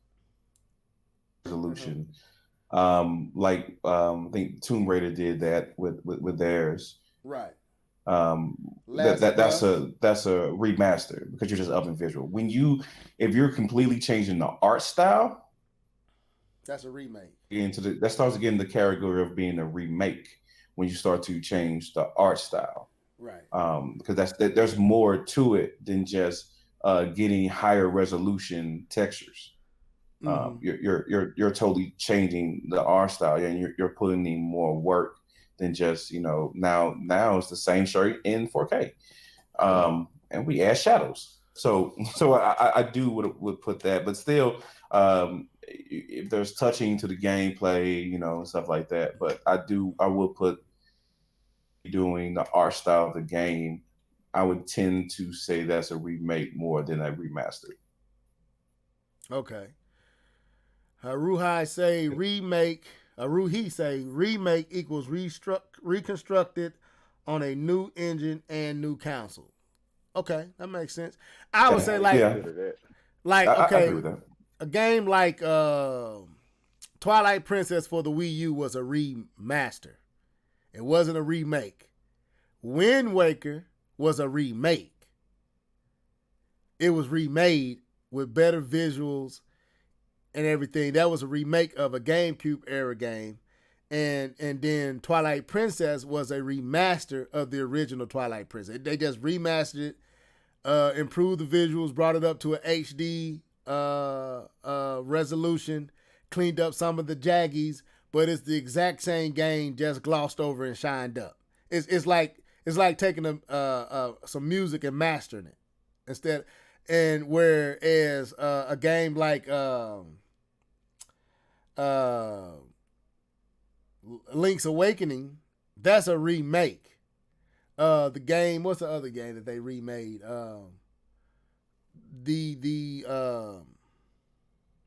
resolution, I think Tomb Raider did that with theirs. Right. That's a remaster because you're just upping visual. If you're completely changing the art style, that's a remake. That starts getting the category of being a remake when you start to change the art style. Right. Because there's more to it than just getting higher resolution textures. Mm-hmm. You're totally changing the art style, and you're putting in more work than just now it's the same shirt in 4K, and we add shadows. So I would put that, but still, if there's touching to the gameplay, and stuff like that. But I will put doing the art style of the game. I would tend to say that's a remake more than a remaster. Okay. Haruhi say remake equals reconstructed on a new engine and new console. Okay, that makes sense. I would say I agree with that. A game like Twilight Princess for the Wii U was a remaster. It wasn't a remake. Wind Waker was a remake. It was remade with better visuals and everything. That was a remake of a GameCube era game. And then Twilight Princess was a remaster of the original Twilight Princess. They just remastered it, improved the visuals, brought it up to an HD resolution, cleaned up some of the jaggies, but it's the exact same game, just glossed over and shined up. It's like taking some music and mastering it instead. And whereas a game like Link's Awakening, that's a remake. The game, what's the other game that they remade? The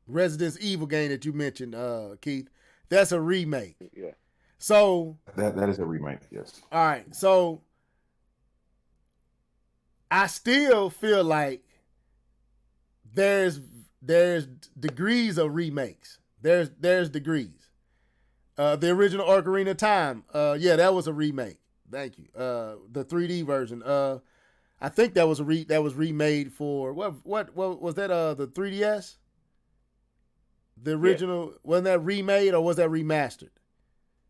Resident Evil game that you mentioned, Keith, that's a remake. Yeah. So that is a remake, yes. All right. So I still feel like there's degrees of remakes. There's degrees. The original Ocarina of Time, yeah, that was a remake. Thank you. The 3D version. I think that was remade for what was that? The 3DS. The original, wasn't that remade or was that remastered?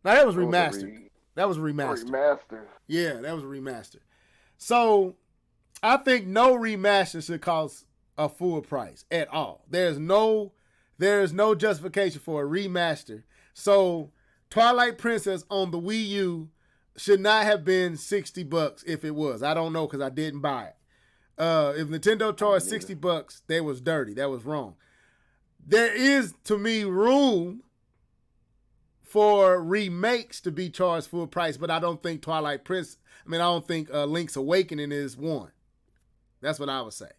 No, that was remastered. That was remastered. Remastered. Yeah, that was a remaster. So I think no remaster should cost a full price at all. There is no justification for a remaster. So Twilight Princess on the Wii U should not have been $60 if it was. I don't know because I didn't buy it. If Nintendo charged $60, they was dirty. That was wrong. There is, to me, room for remakes to be charged full price, but I don't think I don't think Link's Awakening is one. That's what I would say.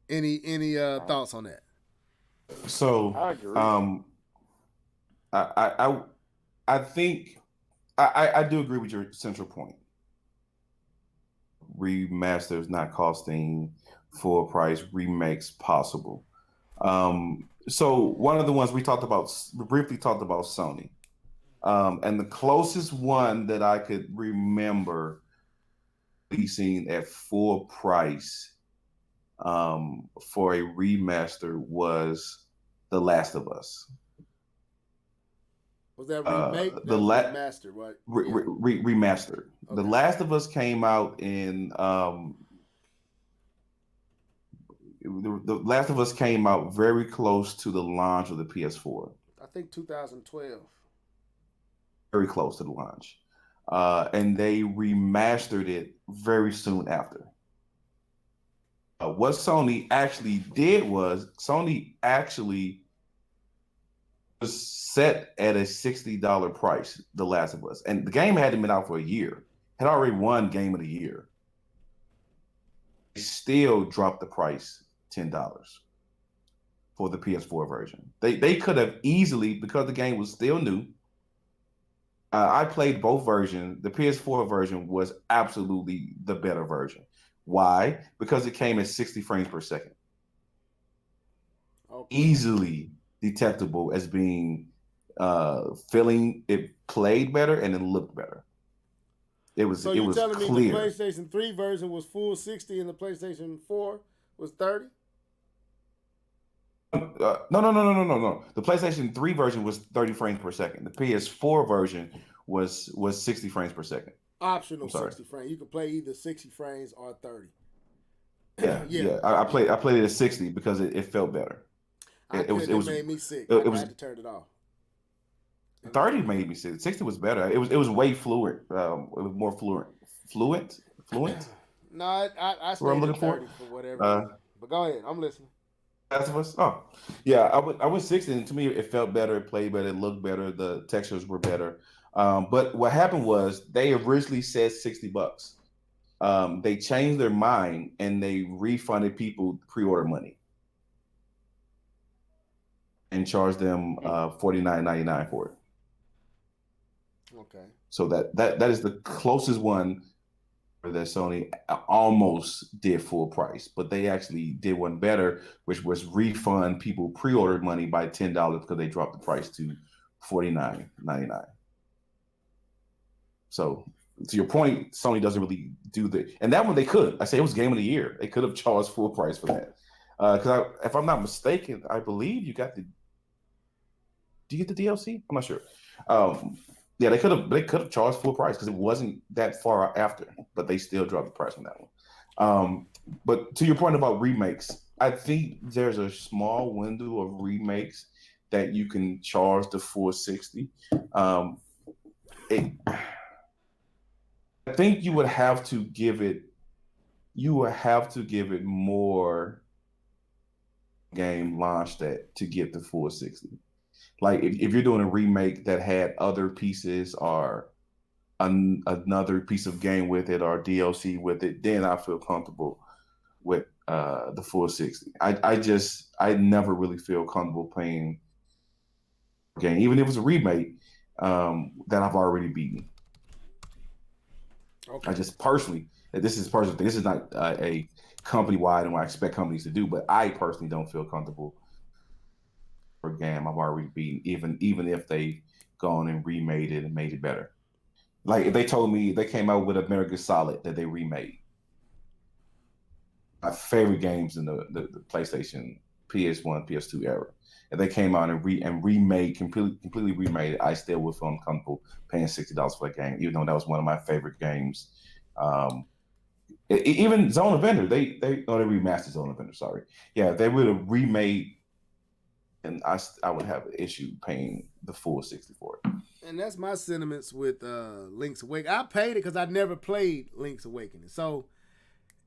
Any thoughts on that? So I agree. I think I do agree with your central point. Remasters not costing full price, remakes possible. So one of the ones we briefly talked about Sony. And the closest one that I could remember releasing at full price for a remaster was The Last of Us. Was that remake? remastered, right? Remastered. Okay. The Last of Us came out in The Last of Us came out very close to the launch of the PS4. I think 2012. Very close to the launch. And they remastered it very soon after. What Sony actually did was Sony actually was set at a $60 price, The Last of Us. And the game hadn't been out for a year. Had already won Game of the Year. They still dropped the price $10 for the PS4 version. They could have easily, because the game was still new. I played both versions. The PS4 version was absolutely the better version. Why? Because it came at 60 frames per second. Okay. Easily detectable as being feeling it played better and it looked better. It was telling clear. Me the PlayStation 3 version was full 60 and the PlayStation 4 was 30? No. The PlayStation 3 version was 30 frames per second. The PS4 version was 60 frames per second. Optional 60 frames. You can play either 60 frames or 30. Yeah. I played it at 60 because it felt better. It made me sick. I had to turn it off. 30 made me sick. 60 was better. It was way fluent. It was more fluent. No, I stayed at 30 for whatever. But go ahead. I'm listening. Last of Us? Oh, yeah. I was 60, and to me, it felt better. It played better. It looked better. The textures were better. But what happened was they originally said $60. They changed their mind and they refunded people pre-order money and charged them $49.99 for it. Okay. So that is the closest one that Sony almost did full price, but they actually did one better, which was refund people pre-ordered money by $10 because they dropped the price to $49.99. So to your point, Sony doesn't really do and that one they could. I say it was Game of the Year. They could have charged full price for that. Because if I'm not mistaken, I believe you got do you get the DLC? I'm not sure. Yeah, they could have charged full price because it wasn't that far after, but they still dropped the price on that one. But to your point about remakes, I think there's a small window of remakes that you can charge the 460. I think you would have to give it more game launched at to get the 460. Like if you're doing a remake that had other pieces or another piece of game with it or DLC with it, then I feel comfortable with the 460. I never really feel comfortable playing a game, even if it's a remake that I've already beaten. Okay. I just personally, this is personal thing. This is not a company wide and what I expect companies to do, but I personally don't feel comfortable for a game I've already beaten, even if they've gone and remade it and made it better. Like if they told me they came out with American Solid that they remade, my favorite games in the PlayStation, PS1, PS2 era. If they came out and remade, completely remade it, I still would feel uncomfortable paying $60 for that game, even though that was one of my favorite games. Even Zone of Ender, they remastered Zone of Ender. Sorry, yeah, if they would have remade, and I would have an issue paying the full 60 for it. And that's my sentiments with Link's Awakening. I paid it because I never played Link's Awakening, so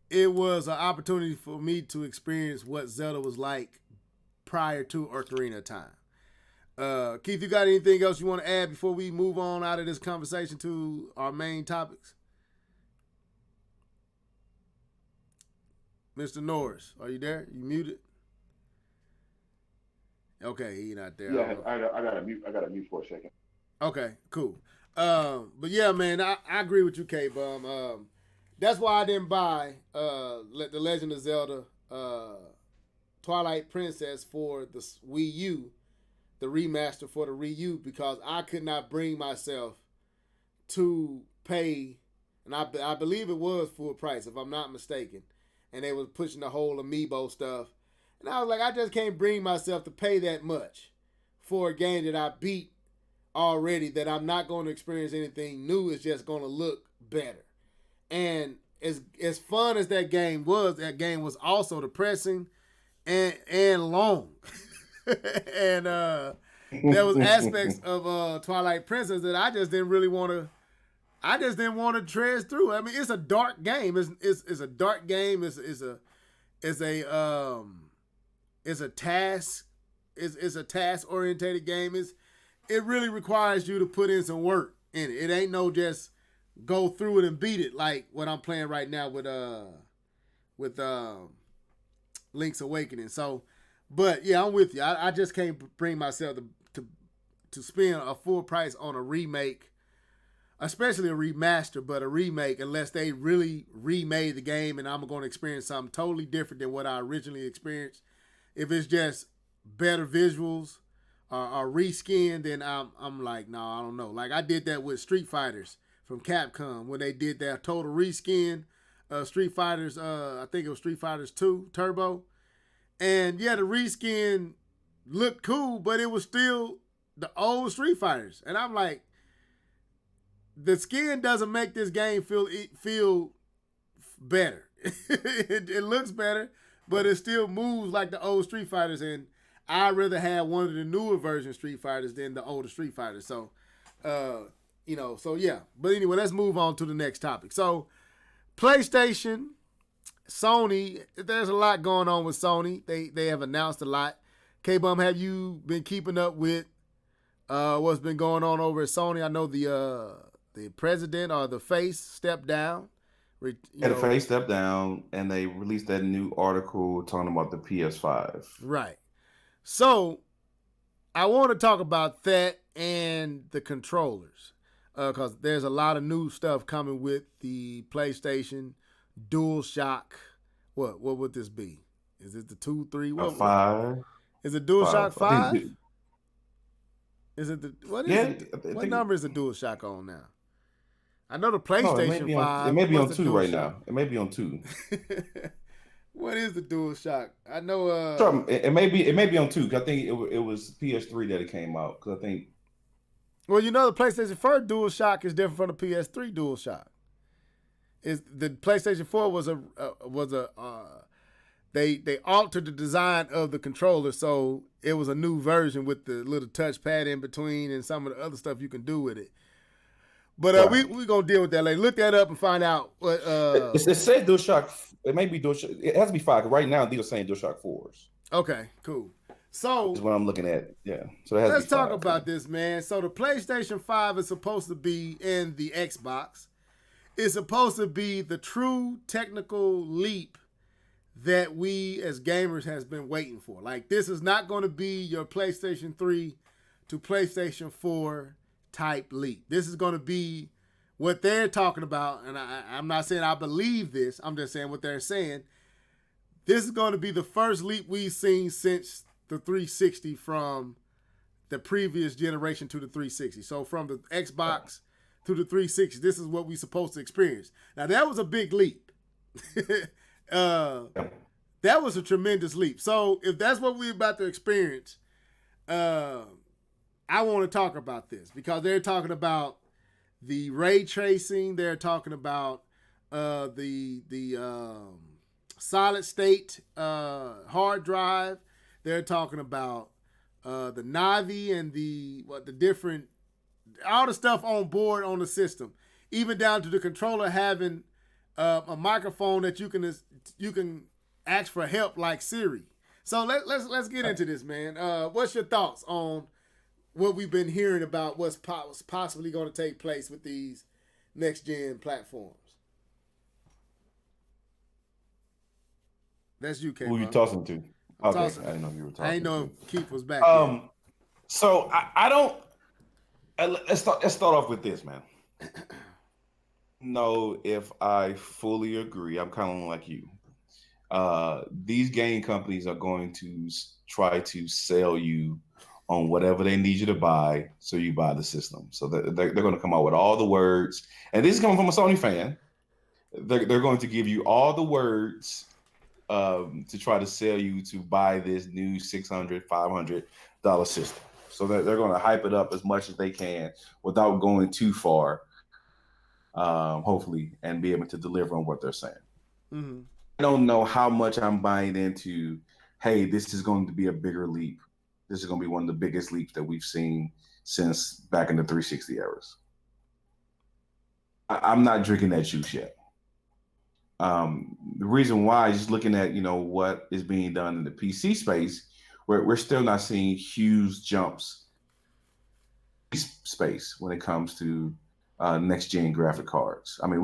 it was an opportunity for me to experience what Zelda was like prior to Ocarina of Time. Keith, you got anything else you want to add before we move on out of this conversation to our main topics? Mr. Norris, are you there? You muted? Okay, he's not there. Yeah, I got to mute for a second. Okay, cool. But yeah, man, I agree with you, K-Bum. That's why I didn't buy The Legend of Zelda Twilight Princess for the Wii U, the remaster for the Wii U, because I could not bring myself to pay, and I believe it was full price, if I'm not mistaken, and they was pushing the whole amiibo stuff. And I was like, I just can't bring myself to pay that much for a game that I beat already, that I'm not going to experience anything new. It's just going to look better. And as fun as that game was also depressing and long. And there was aspects of Twilight Princess that I just didn't really want to. I just didn't want to tread through. I mean, it's a dark game. It's a dark game. It's a task oriented game. It really requires you to put in some work in it. It ain't no just go through it and beat it like what I'm playing right now with Link's Awakening. So, but yeah, I'm with you. I just can't bring myself to spend a full price on a remake, especially a remaster, but a remake, unless they really remade the game and I'm going to experience something totally different than what I originally experienced. If it's just better visuals or reskin, then I'm like, no, I don't know. Like I did that with Street Fighters from Capcom when they did their total reskin Street Fighters. I think it was Street Fighters 2 Turbo, and yeah, the reskin looked cool, but it was still the old Street Fighters, and I'm like, the skin doesn't make this game feel better. It looks better, but it still moves like the old Street Fighters, and I'd rather have one of the newer version Street Fighters than the older Street Fighters. So, so yeah. But anyway, let's move on to the next topic. So, PlayStation, Sony, there's a lot going on with Sony. They have announced a lot. K-Bum, have you been keeping up with what's been going on over at Sony? I know the president or the face stepped down. The face stepped down, and they released that new article talking about the PS5. Right. So, I want to talk about that and the controllers, because there's a lot of new stuff coming with the PlayStation DualShock. What would this be? Is it the 2, 3? What? 5. Is it DualShock 5? Is it what is it? What number is the DualShock on now? I know the PlayStation 5. It may be on 2 right now. It may be on 2. What is the DualShock? I know. It may be on 2. Cause I think it was PS3 that it came out. Cause I think. Well, the PlayStation 4 DualShock is different from the PS3 DualShock. Is the PlayStation 4 was a they altered the design of the controller, so it was a new version with the little touchpad in between and some of the other stuff you can do with it. But we gonna deal with that later. Look that up and find out what. It said DualShock. It may be DualShock. It has to be 5. Right now, these are saying DualShock 4s. Okay, cool. So that's what I'm looking at. Yeah. So it has let's to be 5, talk about this, man. So the PlayStation 5 is supposed to be in the Xbox. It's supposed to be the true technical leap that we as gamers has been waiting for. Like, this is not going to be your PlayStation 3 to PlayStation 4 type leap. This is going to be what they're talking about, and I'm not saying I believe this. I'm just saying what they're saying. This is going to be the first leap we've seen since the 360 from the previous generation to the 360. So from the Xbox to the 360, this is what we're supposed to experience. Now, that was a big leap. That was a tremendous leap. So if that's what we're about to experience, I want to talk about this because they're talking about the ray tracing. They're talking about the solid state hard drive. They're talking about the Navi and the different, all the stuff on board on the system, even down to the controller having a microphone that you can ask for help like Siri. So let's get into this, man. What's your thoughts on what we've been hearing about what's possibly going to take place with these next-gen platforms? That's you, K. Who you talking to? Okay, I didn't know you were talking. I didn't know if Keith was back. So I don't. Let's start off with this, man. No, if I fully agree, I'm kind of like you. These game companies are going to try to sell you on whatever they need you to buy, so you buy the system. So they're going to come out with all the words, and this is coming from a Sony fan. They're going to give you all the words to try to sell you to buy this new $600, $500 system. So they're going to hype it up as much as they can without going too far, hopefully, and be able to deliver on what they're saying. Mm-hmm. I don't know how much I'm buying into, hey, this is going to be a bigger leap. This is going to be one of the biggest leaps that we've seen since back in the 360 eras. I'm not drinking that juice yet. The reason why is just looking at, what is being done in the PC space, where we're still not seeing huge jumps in space when it comes to next-gen graphic cards. I mean,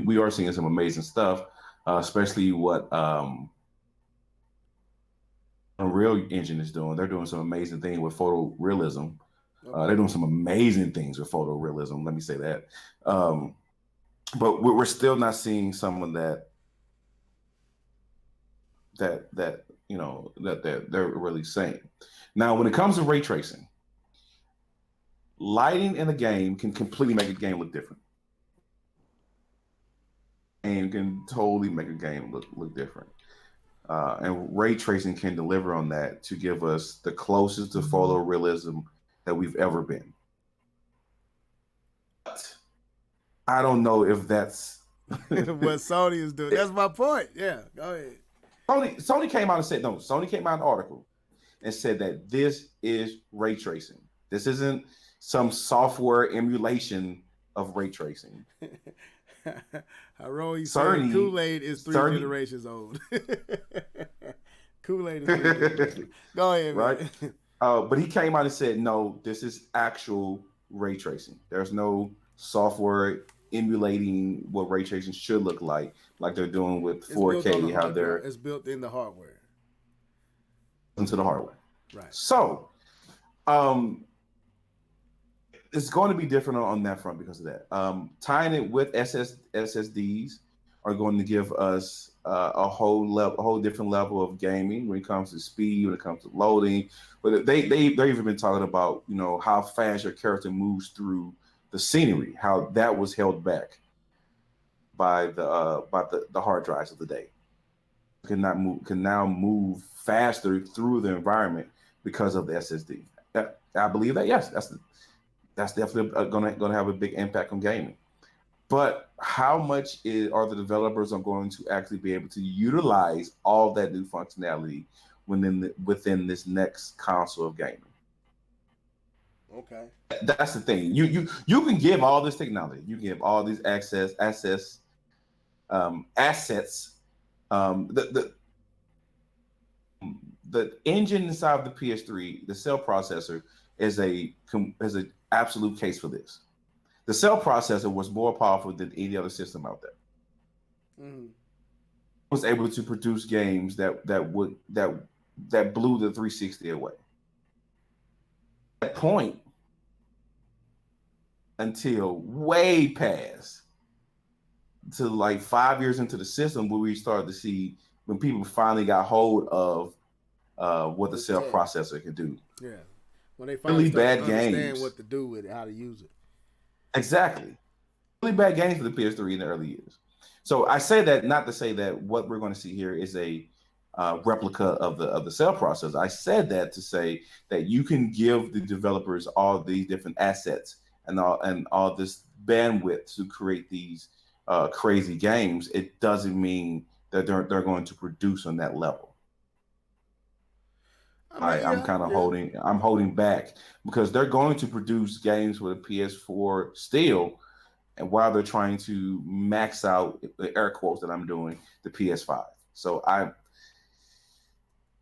we are seeing some amazing stuff, especially what Unreal Engine is doing. They're doing some amazing things with photorealism. They're doing some amazing things with photorealism. Let me say that. But we're still not seeing some of that they're really saying. Now, when it comes to ray tracing, lighting in a game can completely make a game look different. And can totally make a game look different. And ray tracing can deliver on that to give us the closest to photorealism that we've ever been. But I don't know if that's what Sony is doing. That's my point. Yeah, go ahead. Sony came out and said, no, Sony came out in an article and said that this is ray tracing. This isn't some software emulation of ray tracing. Cerny, Kool-Aid is three generations old. Kool-Aid is 3 generations. Go ahead, right? Man. But he came out and said, no, this is actual ray tracing. There's no software emulating what ray tracing should look like they're doing with 4K. How it's built in the hardware. Into the hardware. Right. So, it's going to be different on that front because of that. Tying it with SSDs are going to give us a whole different level of gaming when it comes to speed, when it comes to loading. But they've even been talking about how fast your character moves through the scenery, how that was held back by the hard drives of the day. Can now move faster through the environment because of the SSD. I believe that, yes, that's definitely going to have a big impact on gaming. But how much are the developers are going to actually be able to utilize all that new functionality within this next console of gaming? Okay. That's the thing. You can give all this technology, you can give all these assets. The engine inside of the PS3, the cell processor, is a absolute case for this. The cell processor was more powerful than any other system out there. Mm-hmm. Was able to produce games that blew the 360 away. At that point, until way past to like 5 years into the system, where we started to see when people finally got hold of what the cell processor could do. Yeah, when they finally really start bad to understand games. what to do with it, how to use it. Exactly. Really bad games for the PS3 in the early years. So I say that not to say that what we're going to see here is a replica of the cell processor. I said that to say that you can give the developers all these different assets and all this bandwidth to create these crazy games. It doesn't mean that they're going to produce on that level. I'm kind of holding back because they're going to produce games for the PS4 still, and while they're trying to max out the air quotes that I'm doing the PS5. So I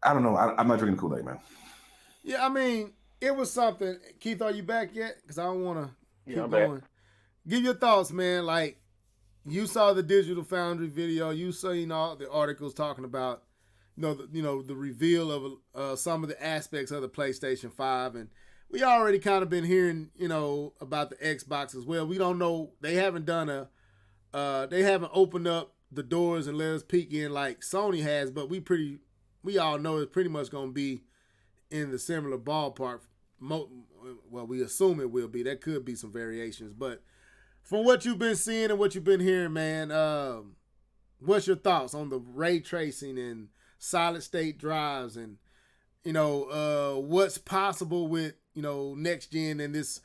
don't know. I'm not drinking Kool-Aid, man. Yeah, I mean, it was something. Keith, are you back yet? Because I don't want to keep going. Back. Give your thoughts, man. Like, you saw the Digital Foundry video. You seen all the articles talking about, the reveal of some of the aspects of the PlayStation 5, and we already kind of been hearing, about the Xbox as well. We don't know. They haven't done they haven't opened up the doors and let us peek in like Sony has, but we all know it's pretty much going to be in the similar ballpark. Well, we assume it will be. There could be some variations, but from what you've been seeing and what you've been hearing, man, what's your thoughts on the ray tracing and solid state drives, and what's possible with Nex-Gen and this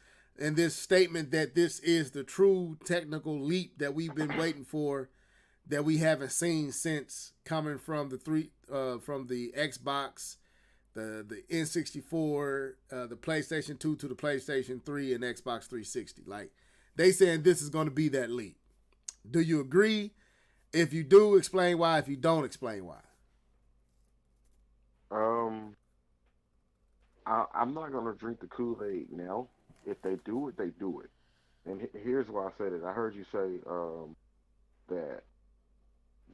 statement that this is the true technical leap that we've been waiting for, that we haven't seen since coming from the Xbox, the N64, the PlayStation 2 to the PlayStation 3 and Xbox 360. Like, they saying this is going to be that leap. Do you agree? If you do, explain why. If you don't, explain why. I'm not gonna drink the Kool-Aid now. If they do it, they do it. And here's why I said it. I heard you say that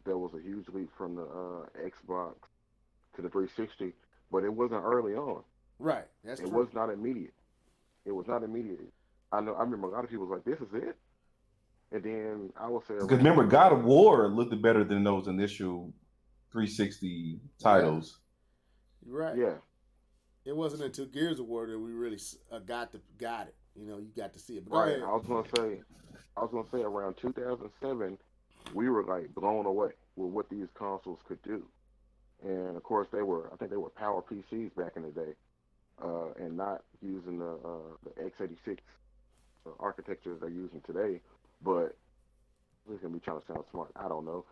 there was a huge leap from the Xbox to the 360, but it wasn't early on. Right. That's It true. was not immediate. It was not immediate. I remember a lot of people was like, "This is it," and then I would say, Because remember, God of War looked better than those initial 360 titles. Yeah. You're right. Yeah. It wasn't until Gears of War that we really got it. You got to see it. But Right. I was gonna say around 2007, we were like blown away with what these consoles could do, and of course I think they were power PCs back in the day, and not using the x86 architecture they're using today. But we're gonna be trying to sound smart. I don't know.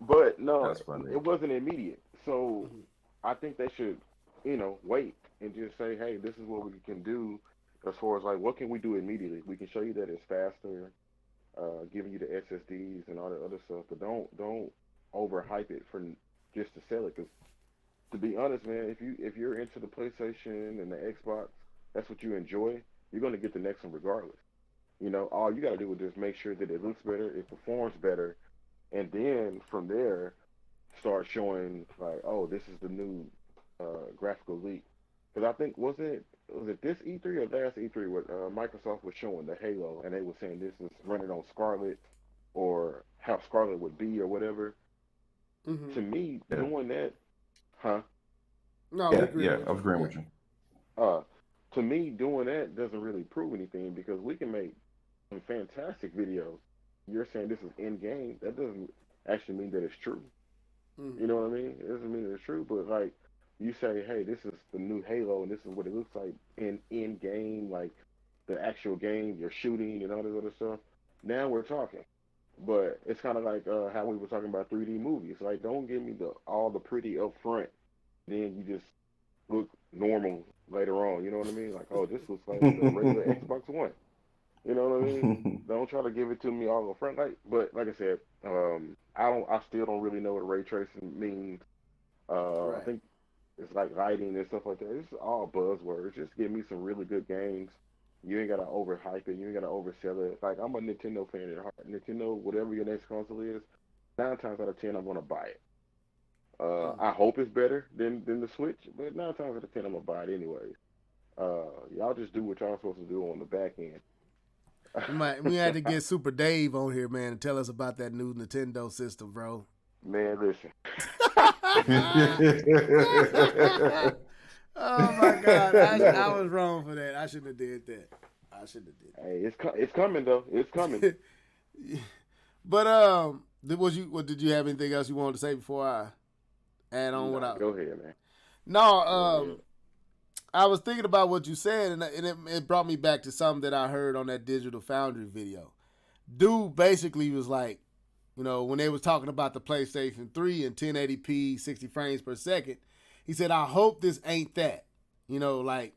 But no, it wasn't immediate. So I think they should, wait and just say, hey, this is what we can do as far as like what can we do immediately. We can show you that it's faster, giving you the SSDs and all that other stuff, but don't overhype it for just to sell it. Because to be honest, man, if you're into the PlayStation and the Xbox, that's what you enjoy. You're gonna get the next one regardless. All you gotta do is just make sure that it looks better, it performs better, and then from there start showing like, oh, this is the new graphical leap. Because I think was it this E3 or last E3 where Microsoft was showing the Halo and they were saying this is running on Scarlet or how Scarlet would be or whatever. Mm-hmm. To me, doing that, huh? No, I was agreeing with you. To me, doing that doesn't really prove anything because we can make some fantastic videos. You're saying this is in game. That doesn't actually mean that it's true. Mm-hmm. You know what I mean? It doesn't mean it's true, but like you say, hey, this is the new Halo, and this is what it looks like in game. Like the actual game, your shooting and all this other stuff. Now we're talking. But it's kind of like how we were talking about 3D movies. Like, don't give me the all the pretty up front, then you just look normal later on. You know what I mean? Like, oh, this looks like the regular Xbox One. You know what I mean? Don't try to give it to me all up front. Like I said, I still don't really know what ray tracing means. I Right. think it's like lighting and stuff like that. It's all buzzwords. Just give me some really good games. You ain't gotta overhype it. You ain't gotta oversell it. Like, I'm a Nintendo fan at heart. Nintendo, whatever your next console is, 9 times out of 10 I'm gonna buy it. Mm. I hope it's better than the Switch, but 9 times out of 10 I'm gonna buy it anyways. Y'all just do what y'all supposed to do on the back end. We had to get Super Dave on here, man, and tell us about that new Nintendo system, bro. Man, listen. Oh my God, I No, was wrong for that. I shouldn't have did that. I shouldn't have did hey, it's coming though. It's coming. that. But did you have anything else you wanted to say before I add on what Nah, I? go ahead, man. No, Go ahead. I was thinking about what you said, and it brought me back to something that I heard on that Digital Foundry video. Dude basically was like, when they was talking about the PlayStation 3 and 1080p, 60 frames per second, he said, I hope this ain't that. Like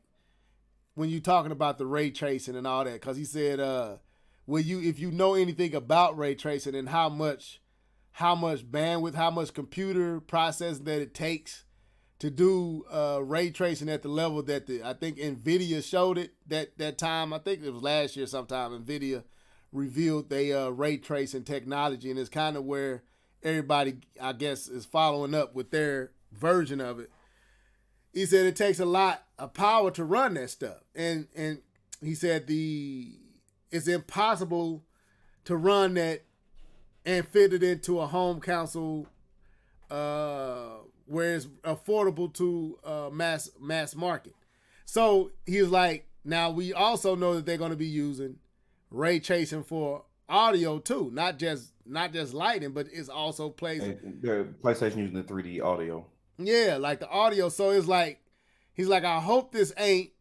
when you talking about the ray tracing and all that, because he said, if you know anything about ray tracing and how much bandwidth, how much computer processing that it takes to do ray tracing at the level that I think Nvidia showed it that time. I think it was last year sometime. Nvidia revealed they ray tracing technology, and it's kind of where everybody, I guess, is following up with their version of it. He said it takes a lot of power to run that stuff, and he said it's impossible to run that and fit it into a home console where it's affordable to mass market. So he was like, now we also know that they're going to be using ray tracing for audio too, not just lighting, but it's also plays. The PlayStation using the 3D audio. Yeah, like the audio. So it's like he's like, I hope this ain't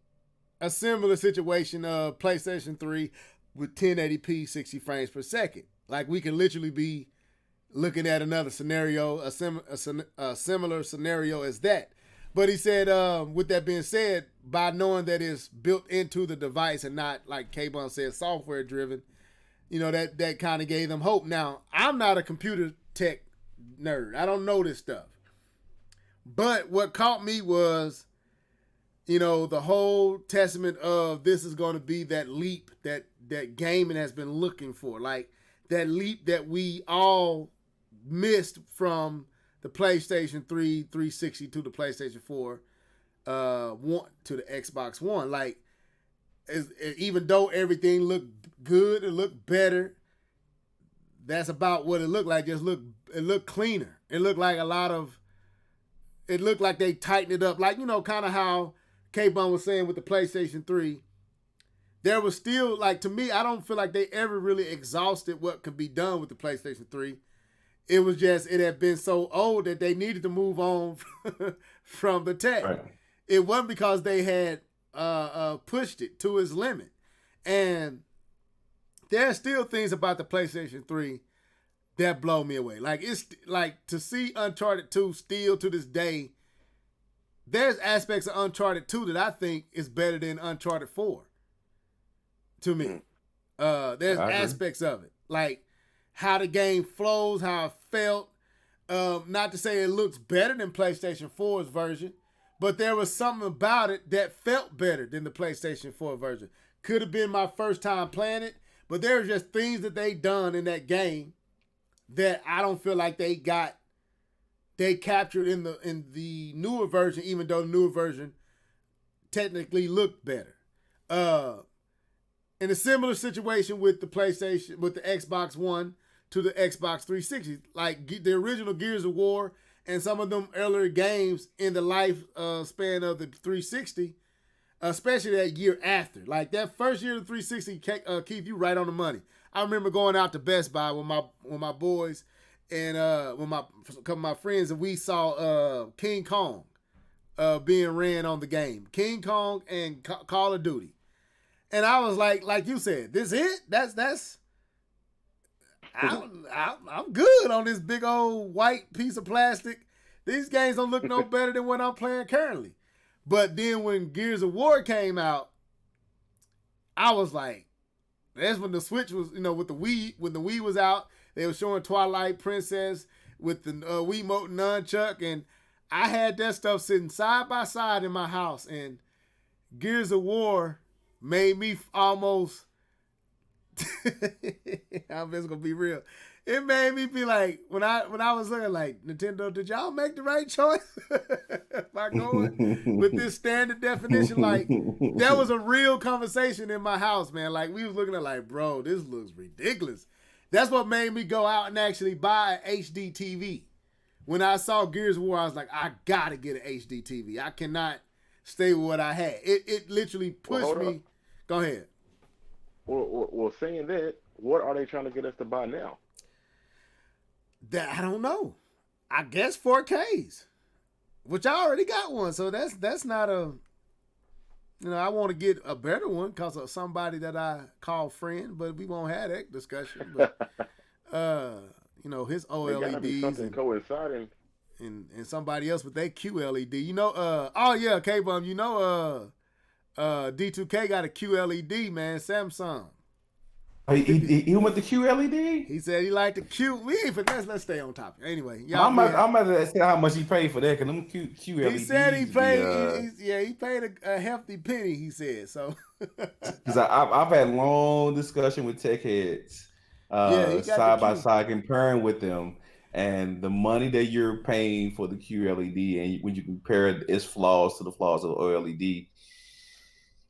a similar situation of PlayStation 3 with 1080p 60 frames per second. Like we can literally be looking at another scenario, a similar scenario as that. But he said, with that being said, by knowing that it's built into the device and not, like K-Bun said, software driven, that kind of gave them hope. Now, I'm not a computer tech nerd. I don't know this stuff. But what caught me was, the whole testament of this is going to be that leap that gaming has been looking for. Like that leap that we all missed from the PlayStation 3 360 to the PlayStation 4 one to the Xbox One. Like even though everything looked good, it looked better, that's about what it looked like. It looked cleaner. It looked like it looked like they tightened it up. Like, kind of how K-Bun was saying with the PlayStation 3. There was still, like, to me, I don't feel like they ever really exhausted what could be done with the PlayStation 3. It was just, it had been so old that they needed to move on from the tech. Right. It wasn't because they had pushed it to its limit. And there are still things about the PlayStation 3 that blow me away. Like, it's like to see Uncharted 2 still to this day, there's aspects of Uncharted 2 that I think is better than Uncharted 4 to me. There's aspects of it. Like, how the game flows, how it felt. Not to say it looks better than PlayStation 4's version, but there was something about it that felt better than the PlayStation 4 version. Could have been my first time playing it, but there were just things that they done in that game that I don't feel like they captured in the newer version, even though the newer version technically looked better. In a similar situation with the PlayStation, with the Xbox One to the Xbox 360, like the original Gears of War and some of them earlier games in the life span of the 360, especially that year after. Like that first year of the 360, keep you right on the money. I remember going out to Best Buy with my boys and with a couple of my friends, and we saw King Kong being ran on the game. King Kong and Call of Duty. And I was like you said, this it? That's I'm good on this big old white piece of plastic. These games don't look no better than what I'm playing currently. But then when Gears of War came out, I was like, that's when the Switch was, with the Wii, when the Wii was out, they were showing Twilight Princess with the Wiimote nunchuck, and I had that stuff sitting side by side in my house, and Gears of War made me almost, I'm just gonna be real. It made me be like, when I was looking like, Nintendo, did y'all make the right choice by going with this standard definition? Like, there was a real conversation in my house, man. Like, we was looking at like, bro, this looks ridiculous. That's what made me go out and actually buy an HD TV. When I saw Gears of War, I was like, I gotta get an HD TV. I cannot stay with what I had. It literally pushed me. Go ahead. Well, saying that, what are they trying to get us to buy now? That I don't know. I guess 4Ks, which I already got one. So that's not a, I want to get a better one because of somebody that I call friend, but we won't have that discussion. But his OLEDs something coinciding, and somebody else with their QLED. K-Bum, D2K got a QLED, man. Samsung. He went to QLED? He said he liked the Q. Let's stay on topic. Anyway, I'm about to say how much he paid for that, because them QLEDs. He said he paid. He paid a hefty penny. He said so. Because I've had long discussion with tech heads, side by side, comparing with them, and the money that you're paying for the QLED, and when you compare its flaws to the flaws of the OLED.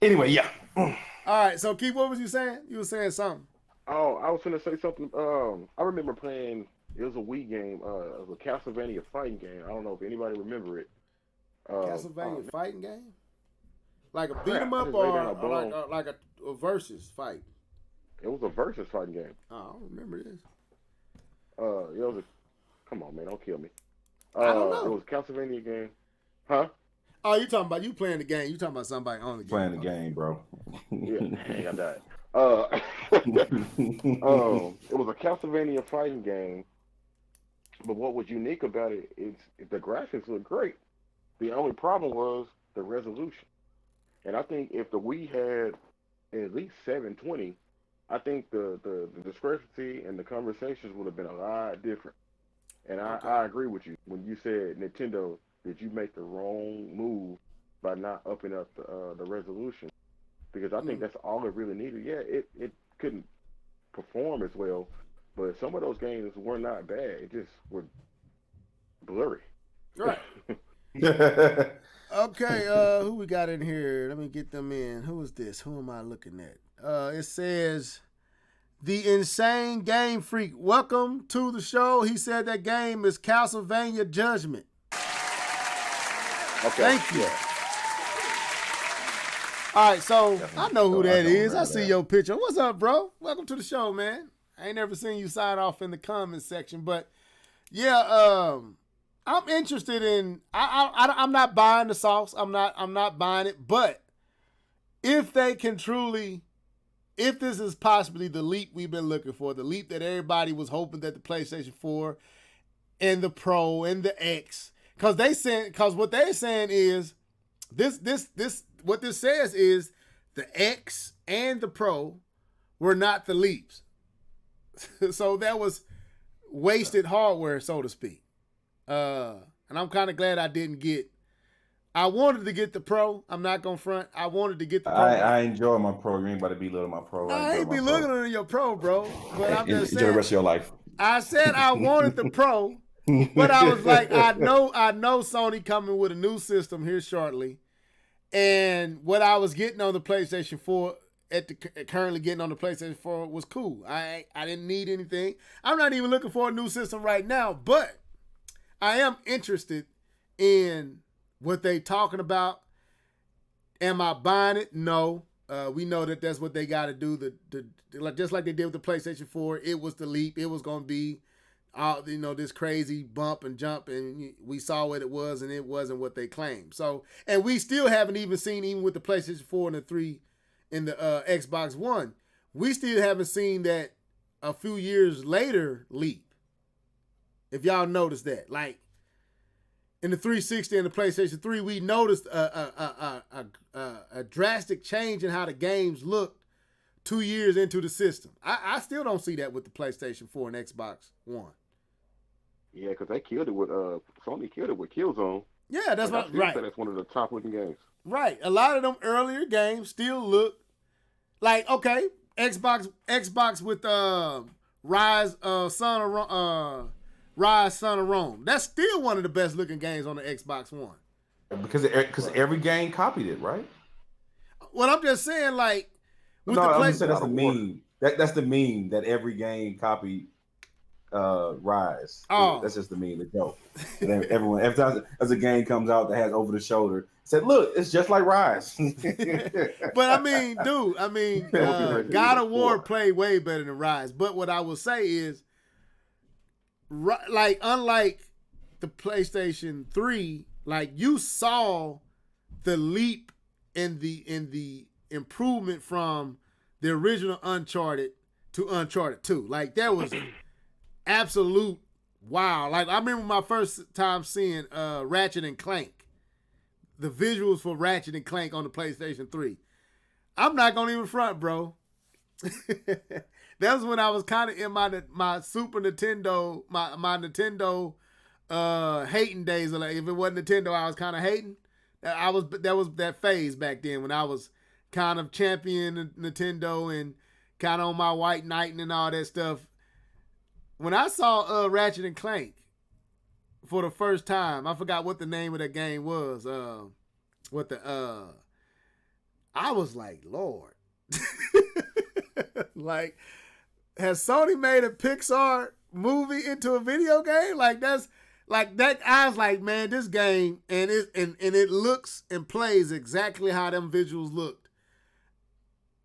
Anyway, yeah. All right, so Keith, what was you saying? You were saying something. Oh, I was going to say something. I remember playing, it was a Wii game, it was a Castlevania fighting game. I don't know if anybody remember it. Castlevania fighting game? Like a beat 'em up or like a versus fight? It was a versus fighting game. Oh, I don't remember this. It was come on, man, don't kill me. I don't know. It was a Castlevania game. Huh? Oh, you talking about you playing the game. You talking about somebody on the game. Playing the game, bro. Yeah, I got that. It was a Castlevania fighting game, but what was unique about it is the graphics looked great. The only problem was the resolution. And I think if the Wii had at least 720, I think the discrepancy and the conversations would have been a lot different. And I agree with you when you said, Nintendo, did you make the wrong move by not upping up the resolution? Because I think that's all it really needed. Yeah, it couldn't perform as well, but some of those games were not bad. It just were blurry. Right. Okay, who we got in here? Let me get them in. Who is this? Who am I looking at? It says, The Insane Game Freak. Welcome to the show. He said that game is Castlevania Judgment. Okay. Thank you. All right, so I know who that is. I see your picture. What's up, bro? Welcome to the show, man. I ain't never seen you sign off in the comments section, but yeah, I'm interested in. I'm not buying the sauce. I'm not buying it. But if they can truly, if this is possibly the leap we've been looking for, the leap that everybody was hoping that the PlayStation 4 and the Pro and the X, because what they're saying is what this says is the X and the Pro were not the leaps. So that was wasted hardware, so to speak. And I'm kind of glad I didn't get. I wanted to get the Pro. I'm not gonna front. I wanted to get the Pro. I enjoy my Pro. You ain't about to belittle my Pro. I ain't belittling your Pro, bro. But I'm just saying. Enjoy the rest of your life. I said I wanted the Pro, but I was like, I know Sony coming with a new system here shortly, and what I was getting on the PlayStation 4. Currently getting on the PlayStation 4 was cool. I didn't need anything. I'm not even looking for a new system right now, but I am interested in what they talking about. Am I buying it? No. We know that that's what they got to do. Just like they did with the PlayStation 4, it was the leap. It was going to be, this crazy bump and jump, and we saw what it was, and it wasn't what they claimed. So, and we still haven't even seen, even with the PlayStation 4 and the 3 in the Xbox One. We still haven't seen that a few years later leap. If y'all noticed that, like in the 360 and the PlayStation 3, we noticed a drastic change in how the games looked 2 years into the system. I still don't see that with the PlayStation 4 and Xbox One. Yeah, because they killed it with Sony killed it with Killzone. Yeah, that's like, right. That's one of the top looking games. Right. A lot of them earlier games still look like, okay, Xbox with Rise Son of Rome. That's still one of the best looking games on the Xbox One. Because every game copied it, right? Well, I'm just saying, like, with I'm just saying that's the meme. That's the meme that every game copied Rise. Oh, that's just the meme, the joke. And then everyone, every time as a game comes out that has over the shoulder, said, "Look, it's just like Rise." But I mean, dude, God of War played way better than Rise. But what I will say is, like, unlike the PlayStation 3, like, you saw the leap in the improvement from the original Uncharted to Uncharted 2. Like, there was absolute wow. Like, I remember my first time seeing Ratchet and Clank, the visuals for Ratchet and Clank on the PlayStation 3. I'm not gonna even front, bro. That was when I was kind of in my Super Nintendo, my Nintendo hating days. Like, if it wasn't Nintendo, I was kind of hating. That was that phase back then when I was kind of championing Nintendo and kind of on my white knight and all that stuff. When I saw Ratchet and Clank for the first time, I forgot what the name of that game was. I was like, Lord. Like, has Sony made a Pixar movie into a video game? Like, that's like that. I was like, man, this game and it looks and plays exactly how them visuals looked.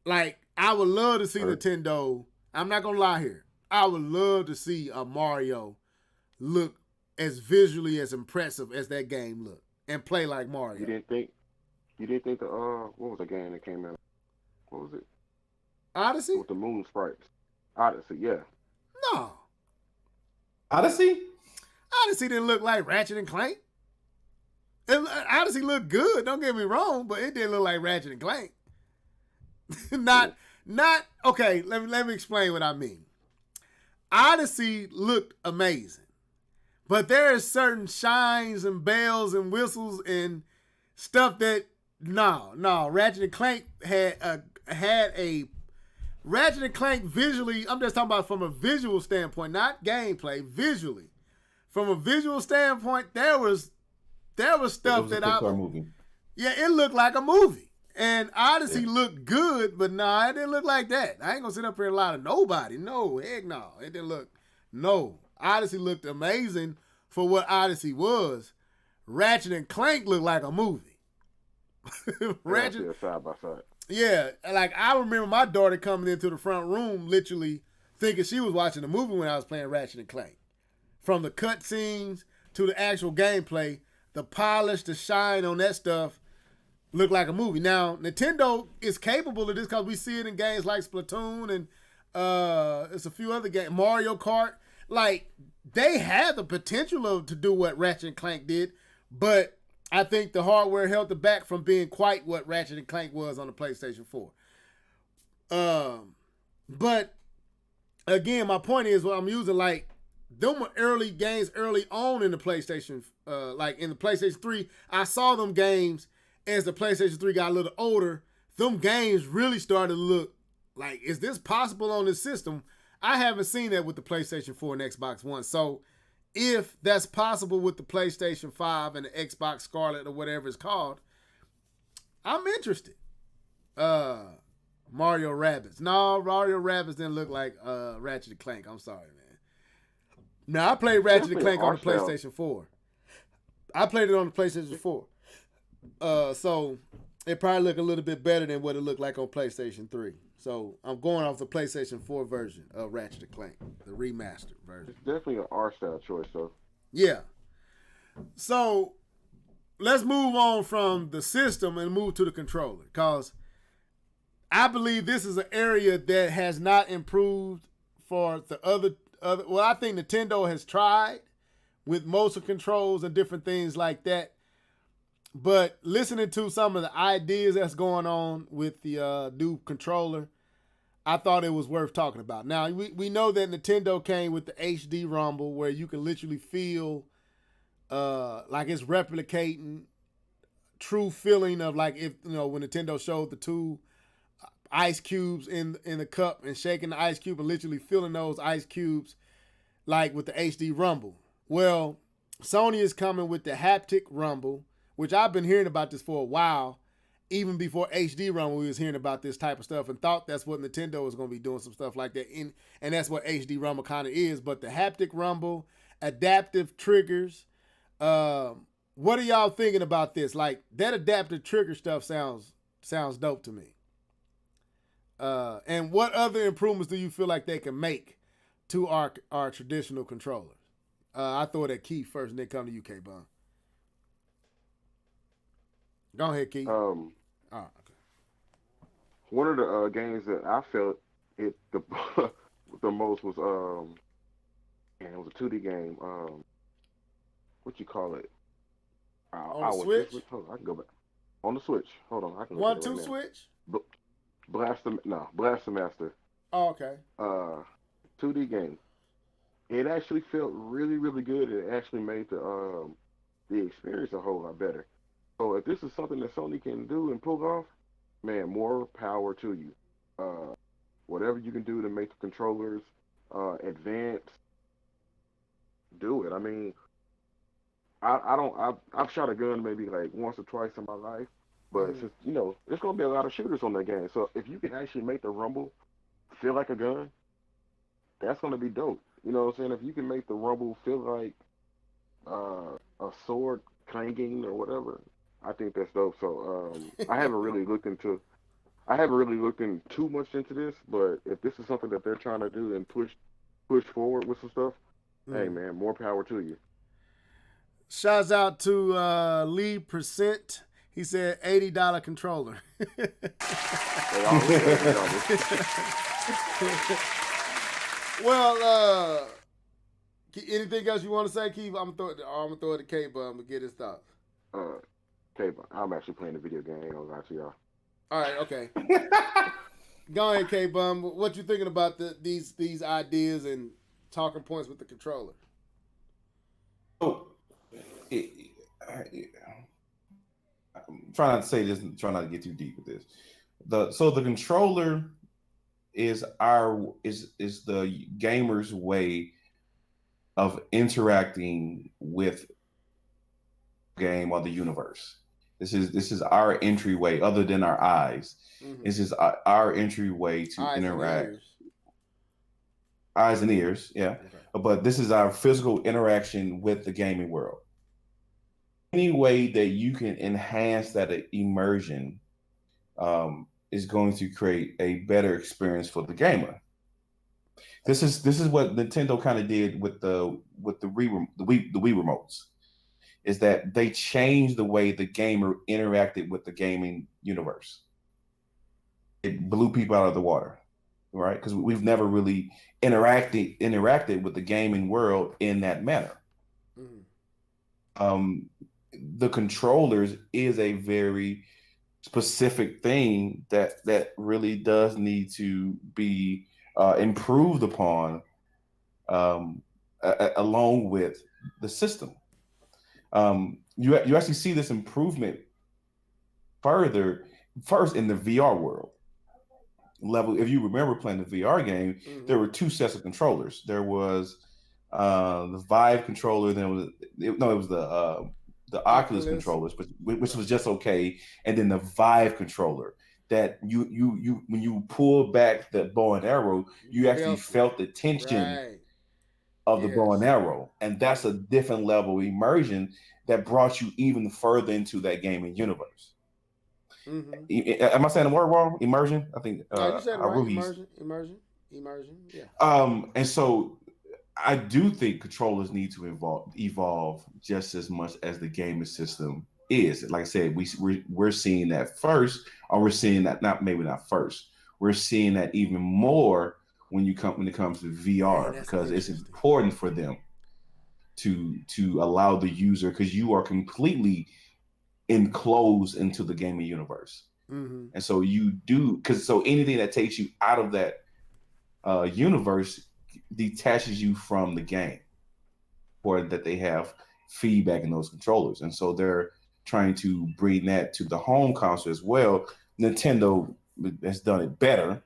Like, I would love to see Nintendo. I'm not gonna lie here. I would love to see a Mario look as visually as impressive as that game looked and play like Mario. You didn't think the what was the game that came out? What was it? Odyssey? With the moon sprites. Odyssey, yeah. No. Odyssey didn't look like Ratchet and Clank. Odyssey looked good, don't get me wrong, but it didn't look like Ratchet and Clank. Not okay, let me explain what I mean. Odyssey looked amazing, but there are certain shines and bells and whistles and stuff that no. Ratchet and Clank had a Ratchet and Clank visually. I'm just talking about from a visual standpoint, not gameplay. Visually, from a visual standpoint, there was stuff that movie. Yeah, it looked like a movie. And Odyssey looked good, but it didn't look like that. I ain't gonna sit up here and lie to nobody. No, heck no. It didn't look. No. Odyssey looked amazing for what Odyssey was. Ratchet and Clank looked like a movie. Ratchet side by side. Yeah, like I remember my daughter coming into the front room literally thinking she was watching a movie when I was playing Ratchet and Clank. From the cutscenes to the actual gameplay, the polish, the shine on that stuff look like a movie. Now, Nintendo is capable of this because we see it in games like Splatoon and it's a few other games, Mario Kart. Like, they have the potential to do what Ratchet and Clank did, but I think the hardware held it back from being quite what Ratchet and Clank was on the PlayStation 4. But again, my point is what I'm using, like, them were early games early on in the PlayStation, like in the PlayStation 3. I saw them games as the PlayStation 3 got a little older. Them games really started to look like, is this possible on this system? I haven't seen that with the PlayStation 4 and Xbox One. So if that's possible with the PlayStation 5 and the Xbox Scarlet or whatever it's called, I'm interested. Mario Rabbids. No, Mario Rabbids didn't look like Ratchet and Clank. I'm sorry, man. Now, I played Ratchet and Clank on the PlayStation 4. I played it on the PlayStation 4. So it probably looked a little bit better than what it looked like on PlayStation 3. So I'm going off the PlayStation 4 version of Ratchet and Clank, the remastered version. It's definitely an art-style choice, though. Yeah. So let's move on from the system and move to the controller, because I believe this is an area that has not improved for the other. Well, I think Nintendo has tried with motion controls and different things like that. But listening to some of the ideas that's going on with the new controller, I thought it was worth talking about. Now, we know that Nintendo came with the HD Rumble where you can literally feel like it's replicating true feeling of like if, you know, when Nintendo showed the two ice cubes in the cup and shaking the ice cube and literally feeling those ice cubes like with the HD Rumble. Well, Sony is coming with the Haptic Rumble, which I've been hearing about this for a while. Even before HD Rumble, we was hearing about this type of stuff and thought that's what Nintendo was going to be doing, some stuff like that. And that's what HD Rumble kind of is. But the Haptic Rumble, adaptive triggers. What are y'all thinking about this? Like, that adaptive trigger stuff sounds dope to me. And what other improvements do you feel like they can make to our traditional controllers? I throw it at Keith first and then come to you, K-Bun. Go ahead, Keith. Oh, okay. One of the games that I felt it the the most was and it was a 2D game. What you call it? On the Switch? Hold on, I can go back. On the Switch. Hold on, I can. 1-2 Switch? Blaster Master. Oh, okay. 2D game. It actually felt really, really good. It actually made the experience a whole lot better. So if this is something that Sony can do and pull off, man, more power to you. Whatever you can do to make the controllers advanced, do it. I mean, I've shot a gun maybe like once or twice in my life, but since, you know, there's gonna be a lot of shooters on that game. So if you can actually make the Rumble feel like a gun, that's gonna be dope. You know what I'm saying? If you can make the Rumble feel like a sword clanging or whatever, I think that's dope. So I haven't really looked in too much into this, but if this is something that they're trying to do and push forward with some stuff, hey man, more power to you. Shouts out to Lee Percent. He said $80 controller. Well, anything else you want to say, Keith? I'm gonna throw it to K-Bum to get his thoughts. K-Bum, I'm actually playing the video game. I ain't gonna lie to y'all. All right, okay. Go ahead, K-Bum. What you thinking about these ideas and talking points with the controller? Oh, I'm trying not to say this and try not to get too deep with this. The controller is the gamer's way of interacting with the game or the universe. This is our entryway, other than our eyes. Mm-hmm. This is our entryway to interact. Eyes and ears, yeah. Okay. But this is our physical interaction with the gaming world. Any way that you can enhance that immersion is going to create a better experience for the gamer. This is what Nintendo kind of did with the Wii remotes, is that they changed the way the gamer interacted with the gaming universe. It blew people out of the water, right? Because we've never really interacted with the gaming world in that manner. Mm-hmm. The controllers is a very specific thing that really does need to be improved upon, along with the system. You actually see this improvement first in the VR world level. If you remember playing the VR game, mm-hmm. there were two sets of controllers. There was the Vive controller, then it was the Oculus controllers, which was just okay, and then the Vive controller that you when you pull back the bow and arrow, you actually felt the tension of the bow and arrow, and that's a different level of immersion that brought you even further into that gaming universe. Mm-hmm. Am I saying the word wrong? Immersion? I think you said it right. Immersion. Yeah. And so I do think controllers need to evolve just as much as the gaming system is. Like I said, we're seeing that first, or we're seeing that not maybe not first. We're seeing that even more when it comes to Man, VR, that's because it's interesting. important for them to allow the user, because you are completely enclosed into the gaming universe. Mm-hmm. And so you do, because so anything that takes you out of that universe detaches you from the game, or that they have feedback in those controllers. And so they're trying to bring that to the home console as well. Nintendo has done it better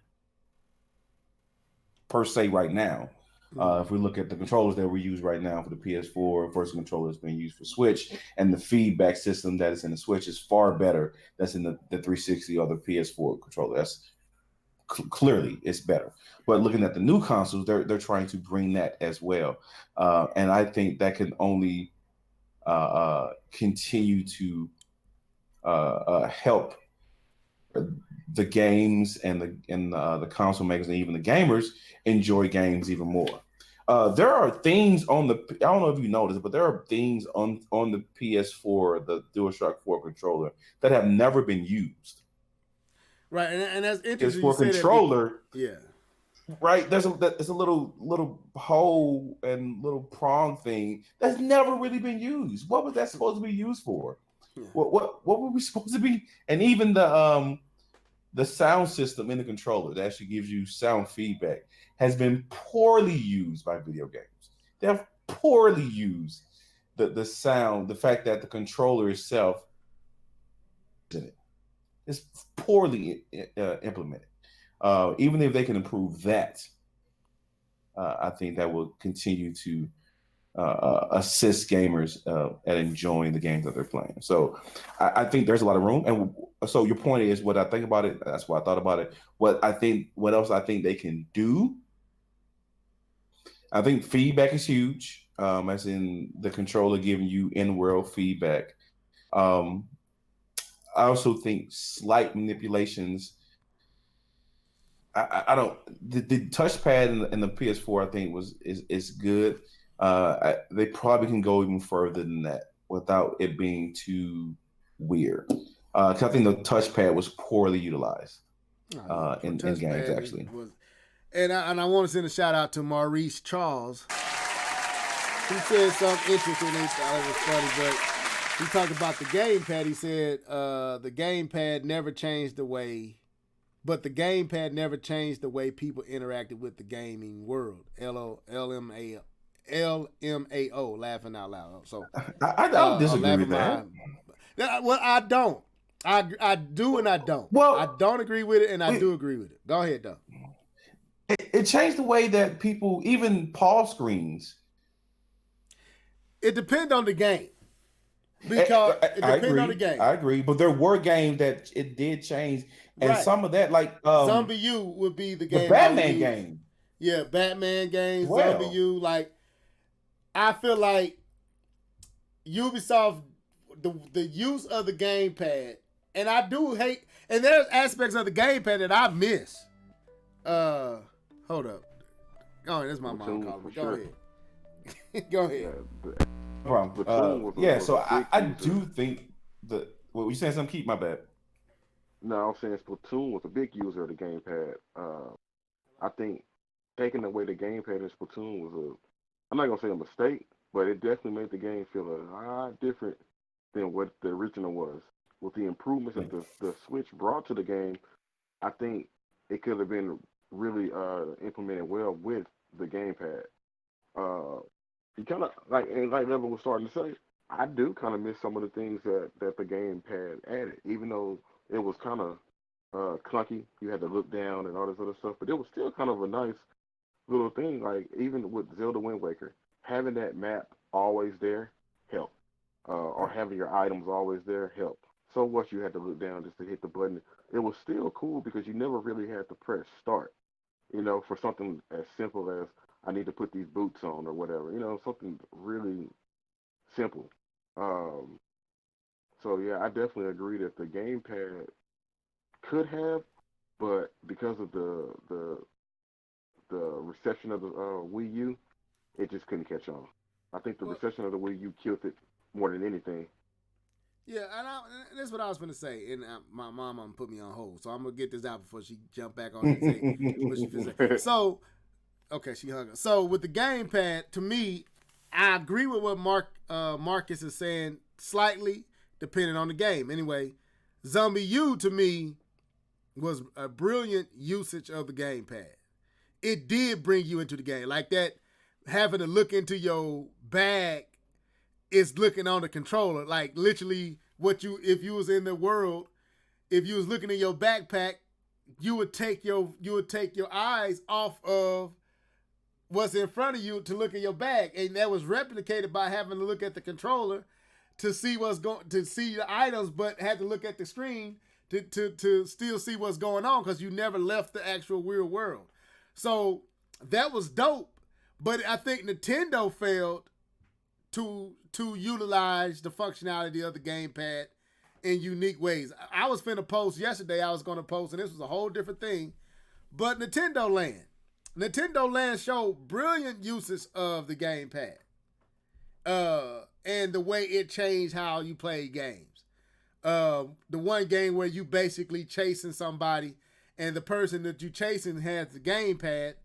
per se right now. If we look at the controllers that we use right now for the PS4, first controller is being used for Switch, and the feedback system that is in the Switch is far better that's in the 360 or the PS4 controller. That's clearly it's better. But looking at the new consoles, they're trying to bring that as well, and I think that can only continue to help the games and the console makers and even the gamers enjoy games even more. There are things on the, I don't know if you noticed, but there are things on the PS4, the DualShock 4 controller, that have never been used. Right, and that's interesting you PS4 say that. controller, Yeah. right? There's a little hole and little prong thing that's never really been used. What was that supposed to be used for? Yeah. What were we supposed to be? And even the sound system in the controller that actually gives you sound feedback has been poorly used by video games. They have poorly used the sound, the fact that the controller itself is poorly implemented. Even if they can improve that, I think that will continue to assist gamers at enjoying the games that they're playing. So I think there's a lot of room. And so your point is, what I think about it, that's what I thought about it. What else I think they can do, I think feedback is huge, as in the controller giving you in-world feedback. Um, I also think slight manipulations. I don't. The touchpad in the PS4, I think, is good. They probably can go even further than that without it being too weird. 'Cause I think the touchpad was poorly utilized in games actually. Was, and I want to send a shout out to Maurice Charles. He said something interesting. He thought it was funny, but he talked about the gamepad. He said the gamepad never changed the way, but the gamepad never changed the way people interacted with the gaming world. LMAO, laughing out loud. So I don't disagree with my, that. well, I don't. I do and I don't. Well, I don't agree with it and I do agree with it. Go ahead, though. It changed the way that people even pause screens. It depends on the game. Because it depends on the game. I agree, but there were games that it did change, and Right. some of that, like Zombie U would be the game. the Batman game. Yeah, Batman games, Well. Zombie U. Like, I feel like Ubisoft, the use of the gamepad, and I do hate, and there's aspects of the gamepad that I miss. Hold up. Oh, that's my mom calling me. Go ahead. Go ahead. Yeah, so I do think that. Well, you saying something? Keep my bad. No, I'm saying Splatoon was a big user of the gamepad. I think taking away the gamepad in Splatoon was I'm not gonna say a mistake, but it definitely made the game feel a lot different than what the original was. With the improvements that the Switch brought to the game, I think it could have been really implemented well with the gamepad. You kind of like Neville was starting to say, I do kind of miss some of the things that the gamepad added, even though it was kind of clunky. You had to look down and all this other stuff, but it was still kind of a nice little thing. Like even with Zelda Wind Waker, having that map always there helped, or having your items always there helped. So what you had to look down just to hit the button, it was still cool because you never really had to press start. For something as simple as I need to put these boots on or whatever. Something really simple. Um, so yeah, I definitely agree that the gamepad could have, but because of the reception of the Wii U, it just couldn't catch on. I think the Well, reception of the Wii U killed it more than anything. Yeah, and that's what I was going to say. And my mom put me on hold, so I'm gonna get this out before she jump back on and say what she finna say. So, okay, she hung up. So with the gamepad, to me, I agree with what Marcus is saying slightly, depending on the game. Anyway, Zombie U to me was a brilliant usage of the gamepad. It did bring you into the game, like that. Having to look into your bag is looking on the controller, like literally if you was in the world, if you was looking in your backpack, you would take your eyes off of what's in front of you to look at your bag, and that was replicated by having to look at the controller to see to see the items, but had to look at the screen to still see what's going on because you never left the actual real world. So that was dope, but I think Nintendo failed to utilize the functionality of the gamepad in unique ways. I was finna post yesterday. I was gonna post, and this was a whole different thing. But Nintendo Land showed brilliant uses of the gamepad, and the way it changed how you play games. The one game where you basically chasing somebody, and the person that you chasing has the gamepad,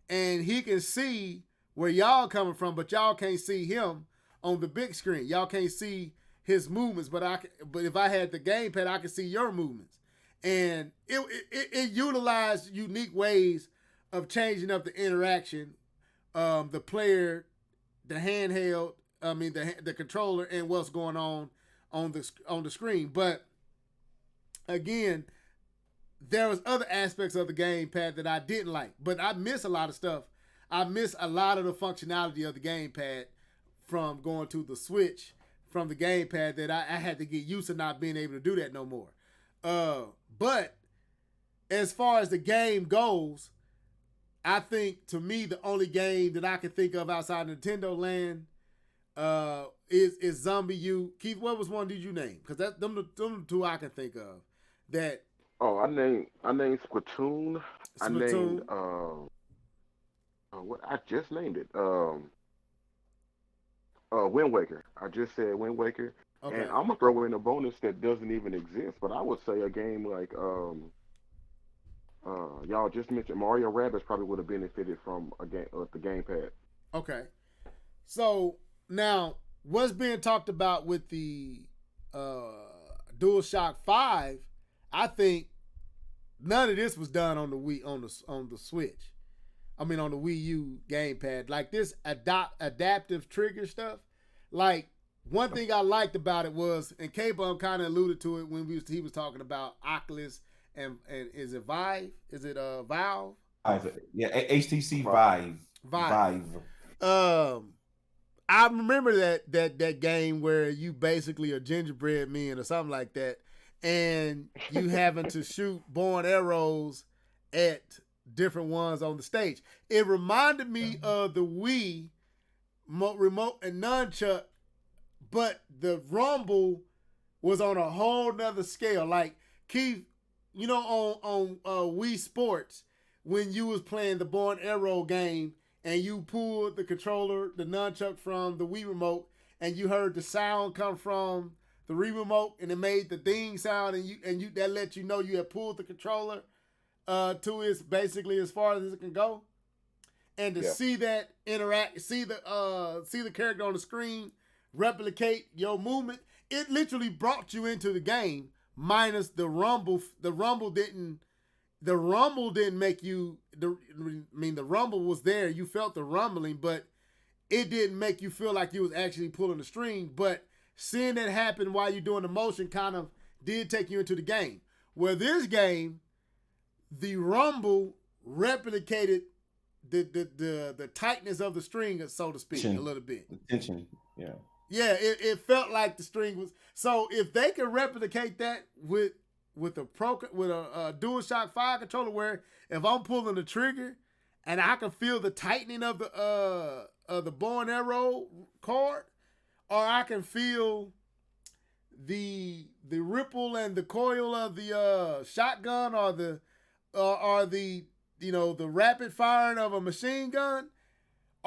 and he can see where y'all coming from, but y'all can't see him on the big screen. Y'all can't see his movements, but if I had the gamepad, I could see your movements. And it utilized unique ways of changing up the interaction, the player, the handheld, the controller, and what's going on the screen. But again, there was other aspects of the gamepad that I didn't like, but I miss a lot of stuff. I miss a lot of the functionality of the gamepad from going to the Switch from the gamepad that I had to get used to not being able to do that no more. But as far as the game goes, I think to me the only game that I can think of outside Nintendo Land is Zombie U. Keith, what was one did you name? Because them the two I can think of. That Oh, I named Splatoon. I named Splatoon. what I just named it. Wind Waker. I just said Wind Waker. Okay. And I'm gonna throw in a bonus that doesn't even exist, but I would say a game like y'all just mentioned Mario Rabbids probably would have benefited from a game the gamepad. Okay. So now what's being talked about with the DualShock 5, I think none of this was done on the Wii on the Switch. I mean on the Wii U gamepad. Like this adaptive trigger stuff. Like one thing I liked about it was, and K-Bum kind of alluded to it when he was talking about Oculus and is it Vive? Is it Valve? Yeah, HTC Vive. I remember that game where you basically a gingerbread man or something like that, and you having to shoot bow and arrows at different ones on the stage. It reminded me of the Wii remote and nunchuck, but the Rumble was on a whole nother scale. Like Keith, you know, on Wii Sports, when you was playing the bow and arrow game and you pulled the controller, the nunchuck from the Wii remote, and you heard the sound come from the Wii remote, and it made the ding sound, and you that let you know you had pulled the controller to its basically as far as it can go, and to see that interact, see the character on the screen replicate your movement, it literally brought you into the game. Minus the rumble, the rumble didn't make you. The rumble was there. You felt the rumbling, but it didn't make you feel like you was actually pulling the string. But seeing that happen while you're doing the motion kind of did take you into the game. Where this game, the rumble replicated the tightness of the string, so to speak, a little bit. The tension, yeah. Yeah, it felt like the string was. So if they could replicate that with a DualShock 5 controller, where if I'm pulling the trigger and I can feel the tightening of the bow and arrow cord, or I can feel the ripple and the coil of the shotgun, or the the rapid firing of a machine gun,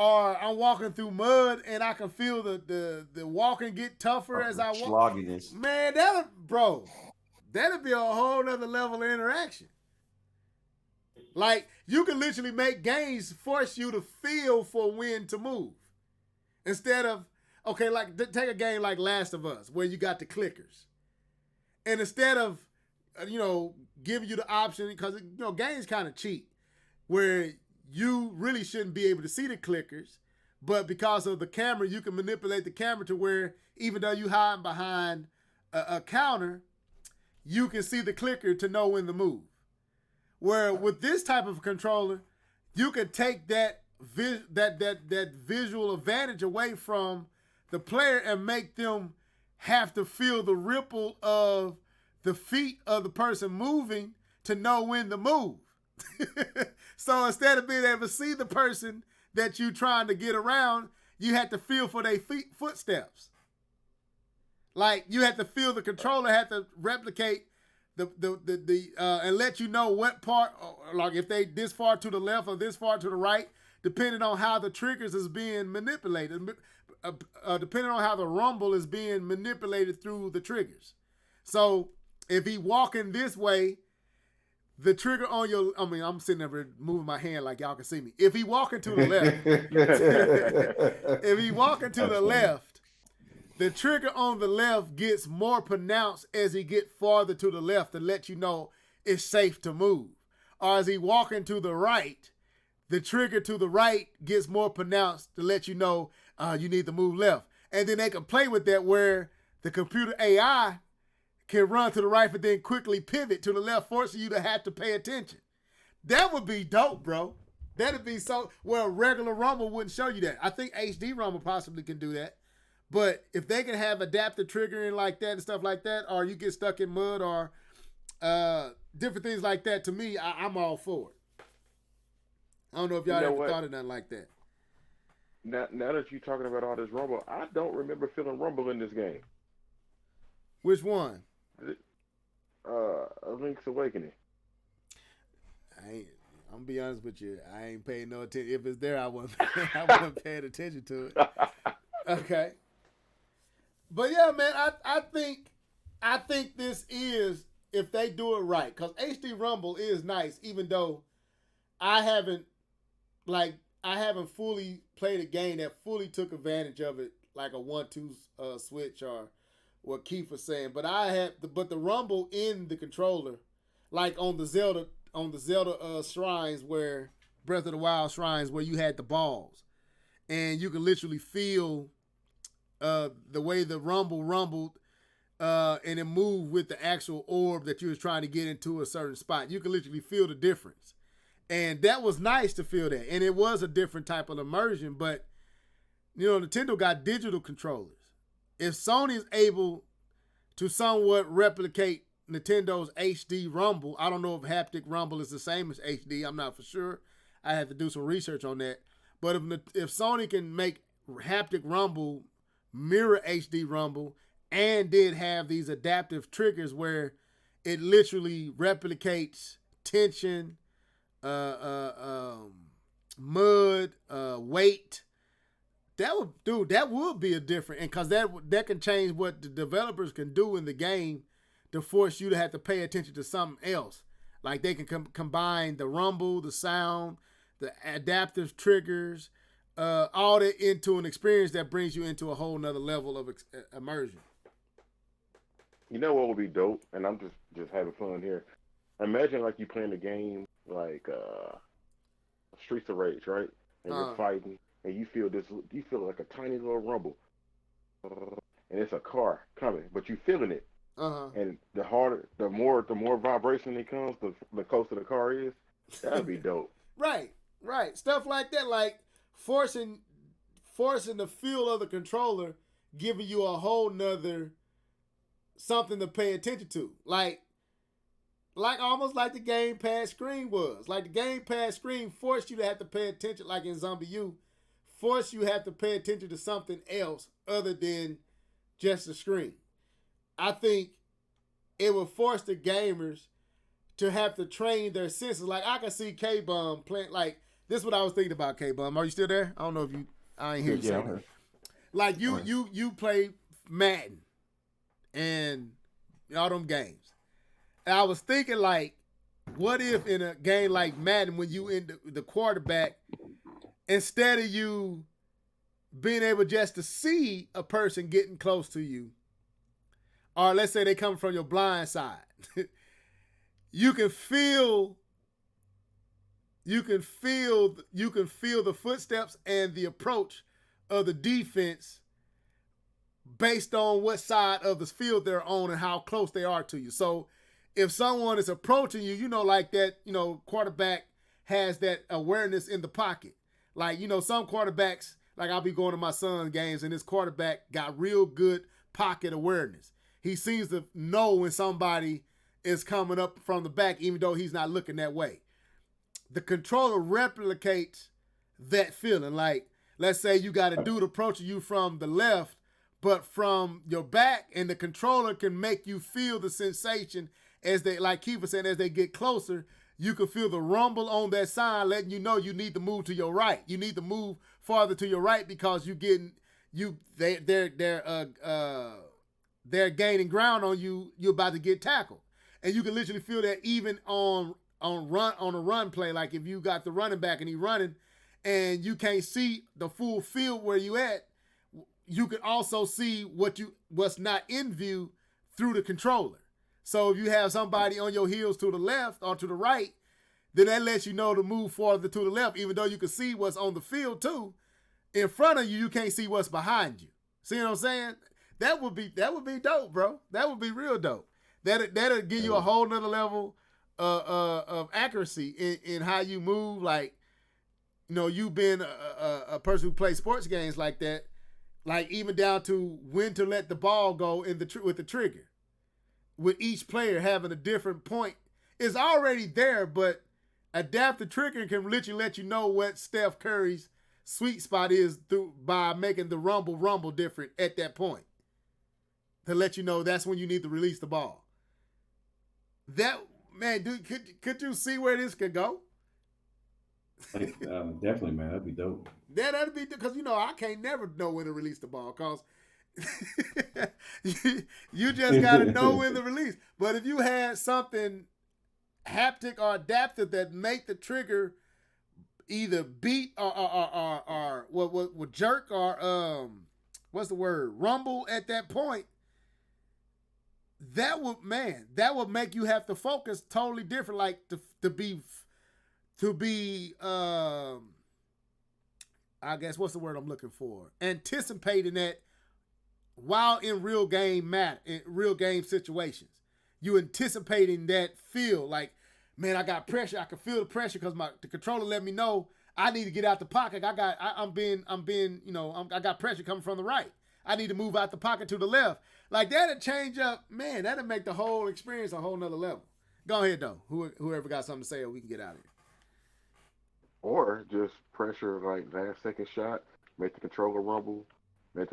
or I'm walking through mud and I can feel the walking get tougher as I walk. Slogginess. Man, that'd be a whole nother level of interaction. Like, you can literally make games force you to feel for when to move. Instead of, okay, like, take a game like Last of Us, where you got the clickers. And instead of, giving you the option, because, games kind of cheat, where you really shouldn't be able to see the clickers, but because of the camera, you can manipulate the camera to where, even though you hide behind a counter, you can see the clicker to know when to move. Where with this type of controller, you can take that visual advantage away from the player and make them have to feel the ripple of the feet of the person moving to know when to move. So instead of being able to see the person that you're trying to get around, you had to feel for their footsteps. Like, you had to feel the controller had to replicate and let you know what part, like if they this far to the left or this far to the right, depending on how the triggers is being manipulated, depending on how the rumble is being manipulated through the triggers. So if he walking this way, the trigger on your, I'm sitting there moving my hand like y'all can see me. If he walking to the left, the trigger on the left gets more pronounced as he get farther to the left to let you know it's safe to move. Or as he walking to the right, the trigger to the right gets more pronounced to let you know you need to move left. And then they can play with that where the computer AI can run to the right but then quickly pivot to the left, forcing you to have to pay attention. That would be dope, bro. That'd be so, well, regular Rumble wouldn't show you that. I think HD Rumble possibly can do that. But if they can have adaptive triggering like that and stuff like that, or you get stuck in mud or different things like that, to me, I'm all for it. I don't know if y'all ever thought of nothing like that. Now that you're talking about all this Rumble, I don't remember feeling Rumble in this game. Which one? Link's Awakening. I'm gonna be honest with you. I ain't paying no attention. If it's there, I wasn't paying attention to it. Okay. But yeah, man, I think this is, if they do it right, because HD Rumble is nice, even though I haven't fully played a game that fully took advantage of it, like a 1-2 switch or what Keith was saying. But the Rumble in the controller, like on the Zelda shrines, where Breath of the Wild shrines, where you had the balls, and you can literally feel the way the rumbled, and it moved with the actual orb that you was trying to get into a certain spot. You can literally feel the difference. And that was nice to feel that. And it was a different type of immersion, but, Nintendo got digital controllers. If Sony's able to somewhat replicate Nintendo's HD Rumble, I don't know if Haptic Rumble is the same as HD. I'm not for sure. I have to do some research on that. But if Sony can make Haptic Rumble mirror HD Rumble and then have these adaptive triggers where it literally replicates tension, mud, weight, that would be a different, and because that can change what the developers can do in the game to force you to have to pay attention to something else. Like they can combine the rumble, the sound, the adaptive triggers, all that into an experience that brings you into a whole nother level of immersion. You know what would be dope? And I'm just having fun here. Imagine like you playing a game like Streets of Rage, right? And you're fighting, and you feel like a tiny little rumble, and it's a car coming, but you feeling it. And the more vibration it comes, the closer the car is. That'd be dope. Right. Stuff like that, like forcing the feel of the controller, giving you a whole nother something to pay attention to. Like almost like the Game Pass screen was. Like the Game Pass screen forced you to have to pay attention, like in Zombie U, forced you have to pay attention to something else other than just the screen. I think it would force the gamers to have to train their senses. Like I can see K-Bum playing, like This is what I was thinking about, K-Bum. Are you still there? I don't know if you. I ain't hear you say I'm that. here. Like you play Madden and all them games. And I was thinking like, what if in a game like Madden, when you in the quarterback, instead of you being able just to see a person getting close to you, or let's say they come from your blind side, you can feel the footsteps and the approach of the defense based on what side of the field they're on and how close they are to you. So if someone is approaching you, like that, quarterback has that awareness in the pocket. Like, some quarterbacks, like I'll be going to my son's games and this quarterback got real good pocket awareness. He seems to know when somebody is coming up from the back, even though he's not looking that way. The controller replicates that feeling. Like, let's say you got a dude approaching you from the left, but from your back, and the controller can make you feel the sensation as they, like Keith was saying, as they get closer, you can feel the rumble on that sign letting you know you need to move to your right. You need to move farther to your right because they're gaining ground on you. You're about to get tackled. And you can literally feel that even on a run play. Like if you got the running back and he running and you can't see the full field where you at, you can also see what's not in view through the controller. So if you have somebody on your heels to the left or to the right, then that lets you know to move farther to the left, even though you can see what's on the field too. In front of you, you can't see what's behind you. See what I'm saying? That would be dope, bro. That would be real dope. That'll give you a whole nother level of accuracy in how you move. Like, you being a person who plays sports games like that, like even down to when to let the ball go with the trigger. With each player having a different point, it's already there, but adaptive triggering can literally let you know what Steph Curry's sweet spot is by making the rumble different at that point. To let you know that's when you need to release the ball. That, man, dude, could you see where this could go? Definitely, man. That'd be dope. Yeah, that'd be, because I can't never know when to release the ball, because you just got to know when to release. But if you had something haptic or adaptive that make the trigger either beat or what jerk or what's the word, rumble at that point, that would make you have to focus totally different. Like to be I guess what's the word I'm looking for? Anticipating that while in real game situations. You anticipating that feel like, man, I got pressure. I can feel the pressure because the controller let me know I need to get out the pocket. I got pressure coming from the right. I need to move out the pocket to the left. Like that'll change up, man. That'll make the whole experience a whole nother level. Go ahead though. Whoever got something to say, or we can get out of here. Or just pressure like last second shot, make the controller rumble. I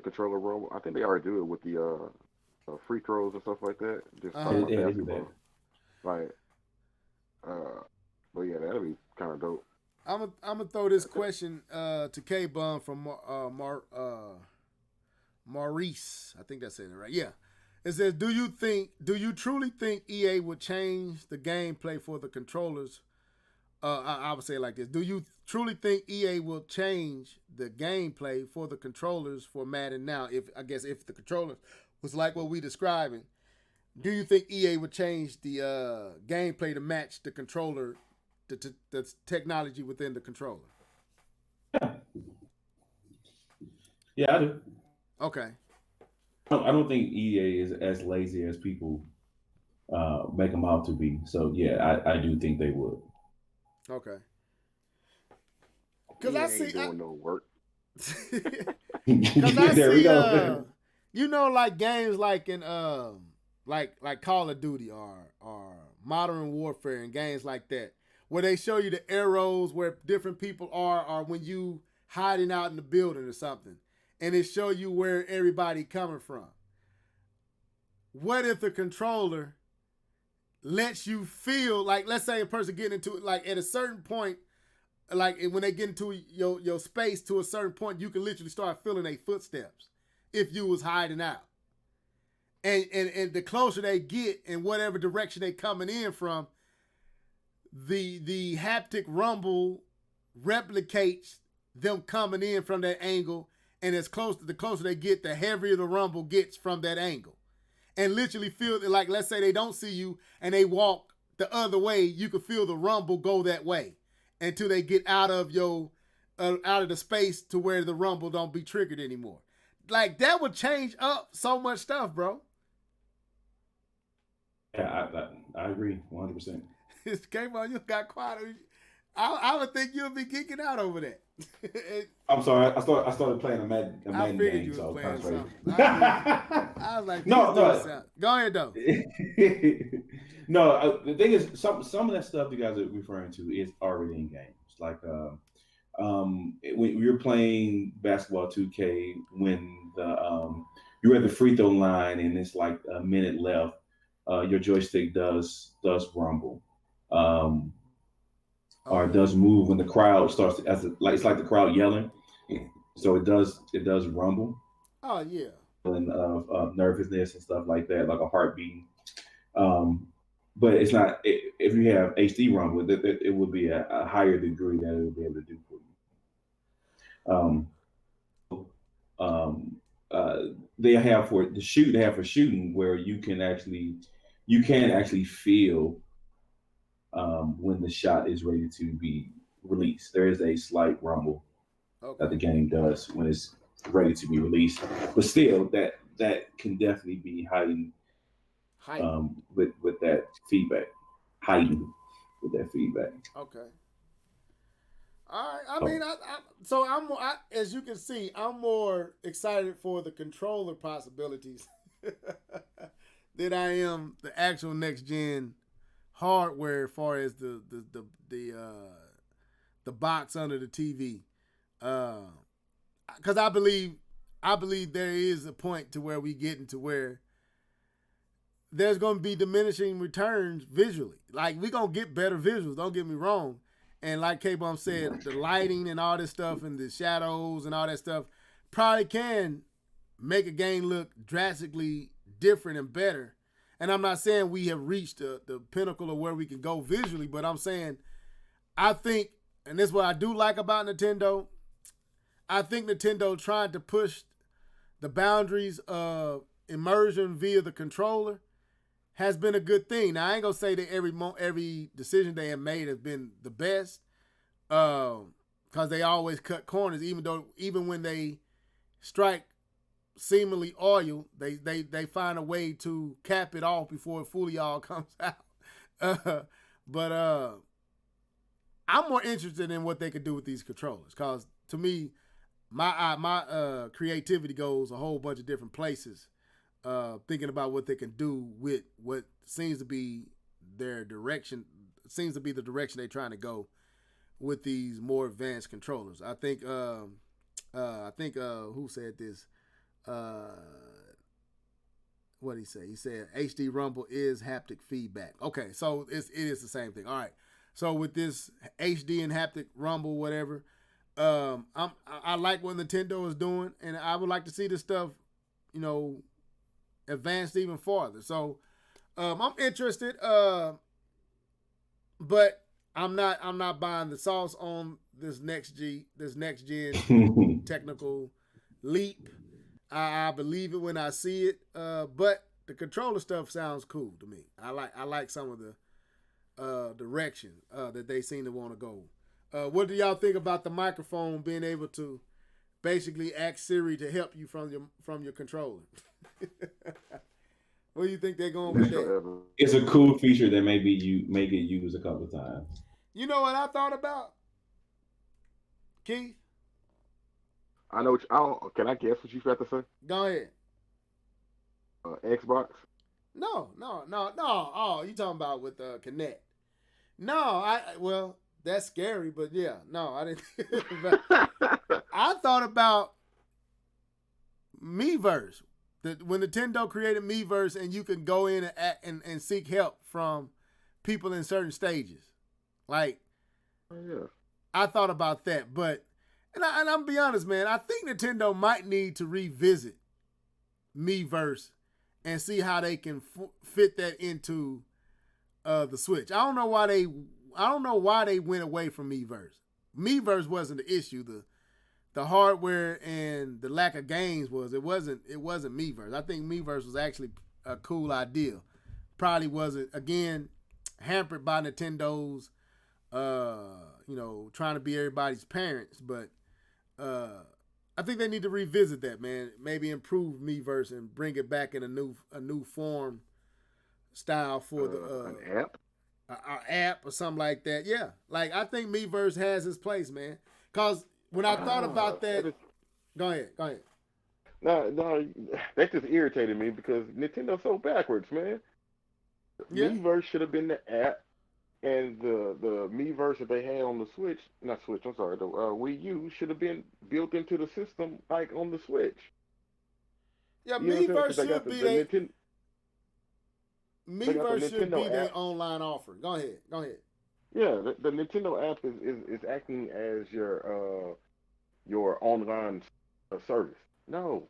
think they already do it with the free throws and stuff like that. Just talking about basketball. Like, but yeah, that'll be kind of dope. I'm gonna throw this question to K-Bun from Maurice. I think that's saying it right. Yeah. It says, do you truly think EA would change the gameplay for the controllers? I would say it like this. Do you truly think EA will change the gameplay for the controllers for Madden now? If the controller was like what we describing, do you think EA would change the gameplay to match the controller, the technology within the controller? Yeah, I do. Okay. I don't think EA is as lazy as people make them out to be. So yeah, I do think they would. Okay. Because I see doing no work. Because I there see, like games like in like Call of Duty or Modern Warfare and games like that, where they show you the arrows where different people are, or when you hiding out in the building or something, and it show you where everybody coming from. What if the controller lets you feel like, let's say a person getting into it, like at a certain point like when they get into your space to a certain point, you can literally start feeling their footsteps if you was hiding out. And the closer they get in whatever direction they coming in from, the haptic rumble replicates them coming in from that angle, and the closer they get, the heavier the rumble gets from that angle. And literally feel like, let's say they don't see you and they walk the other way, you can feel the rumble go that way until they get out of the space to where the rumble don't be triggered anymore. Like that would change up so much stuff, bro. Yeah, I agree 100%. It's came on, you got quiet. I would think you'll be geeking out over that. I'm sorry. I started playing a Madden figured game, you so was playing concentrated. something. I was like, no. Go ahead though. No, the thing is, some of that stuff you guys are referring to is already in games. Like, when you're playing basketball 2K, when you're at the free throw line and it's like a minute left, your joystick does rumble. Or it does move when the crowd starts it's like the crowd yelling, so it does rumble. Oh yeah, And of nervousness and stuff like that, like a heartbeat. But it's not. If you have HD rumble, it would be a higher degree that it would be able to do for you. They have for shooting where you can actually feel when the shot is ready to be released. There is a slight rumble that the game does when it's ready to be released, but still that can definitely be heightened with that feedback. Heightened with that feedback. Okay. All right. I mean, as you can see, I'm more excited for the controller possibilities than I am the actual Nex-Gen hardware as far as the box under the TV. Because I believe there is a point to where we get into where there's going to be diminishing returns visually. Like, we're going to get better visuals, don't get me wrong. And like K-Bomb said, the lighting and all this stuff and the shadows and all that stuff probably can make a game look drastically different and better. And I'm not saying we have reached the pinnacle of where we can go visually, but I'm saying I think, and this is what I do like about Nintendo, I think Nintendo trying to push the boundaries of immersion via the controller has been a good thing. Now, I ain't going to say that every decision they have made has been the best, because they always cut corners, even when they strike seemingly oil, they find a way to cap it off before it fully all comes out. But I'm more interested in what they could do with these controllers, because to me, my creativity goes a whole bunch of different places, thinking about what they can do with what seems to be their direction. Seems to be the direction they're trying to go with these more advanced controllers. I think who said this? What did he say? He said HD Rumble is haptic feedback. Okay, so it is the same thing. All right. So with this HD and haptic rumble, whatever, I like what Nintendo is doing, and I would like to see this stuff, advanced even farther. So I'm interested, but I'm not buying the sauce on this next gen technical leap. I believe it when I see it, but the controller stuff sounds cool to me. I like some of the direction that they seem to want to go. What do y'all think about the microphone being able to basically ask Siri to help you from your controller? What do you think they're going with that? It's a cool feature that maybe you may get used a couple of times. You know what I thought about, Keith? I know. Can I guess what you got to say? Go ahead. Xbox. No. Oh, you talking about with Kinect? No, well, that's scary, but yeah, no, I didn't. I thought about Miiverse. When Nintendo created Miiverse, and you can go in and seek help from people in certain stages. Like, yeah, I thought about that, but and I'm gonna be honest, man. I think Nintendo might need to revisit Miiverse and see how they can fit that into the Switch. I don't know why they went away from Miiverse. Miiverse wasn't the issue. The hardware and the lack of games was. It wasn't Miiverse. I think Miiverse was actually a cool idea. Probably wasn't, again, hampered by Nintendo's trying to be everybody's parents, but I think they need to revisit that, man. Maybe improve Miiverse and bring it back in a new form style for an app, an app or something like that. Yeah, like I think Miiverse has its place, man. Cause when I thought about that, go ahead. No, that just irritated me because Nintendo's so backwards, man. Yeah. Miiverse should have been the app, and the Miiverse that they had on the Switch, not Switch, I'm sorry, the Wii U should have been built into the system like on the Switch. Yeah, You know Miiverse should be Miiverse should be their online offer. Go ahead. Yeah, the Nintendo app is acting as your online service. No,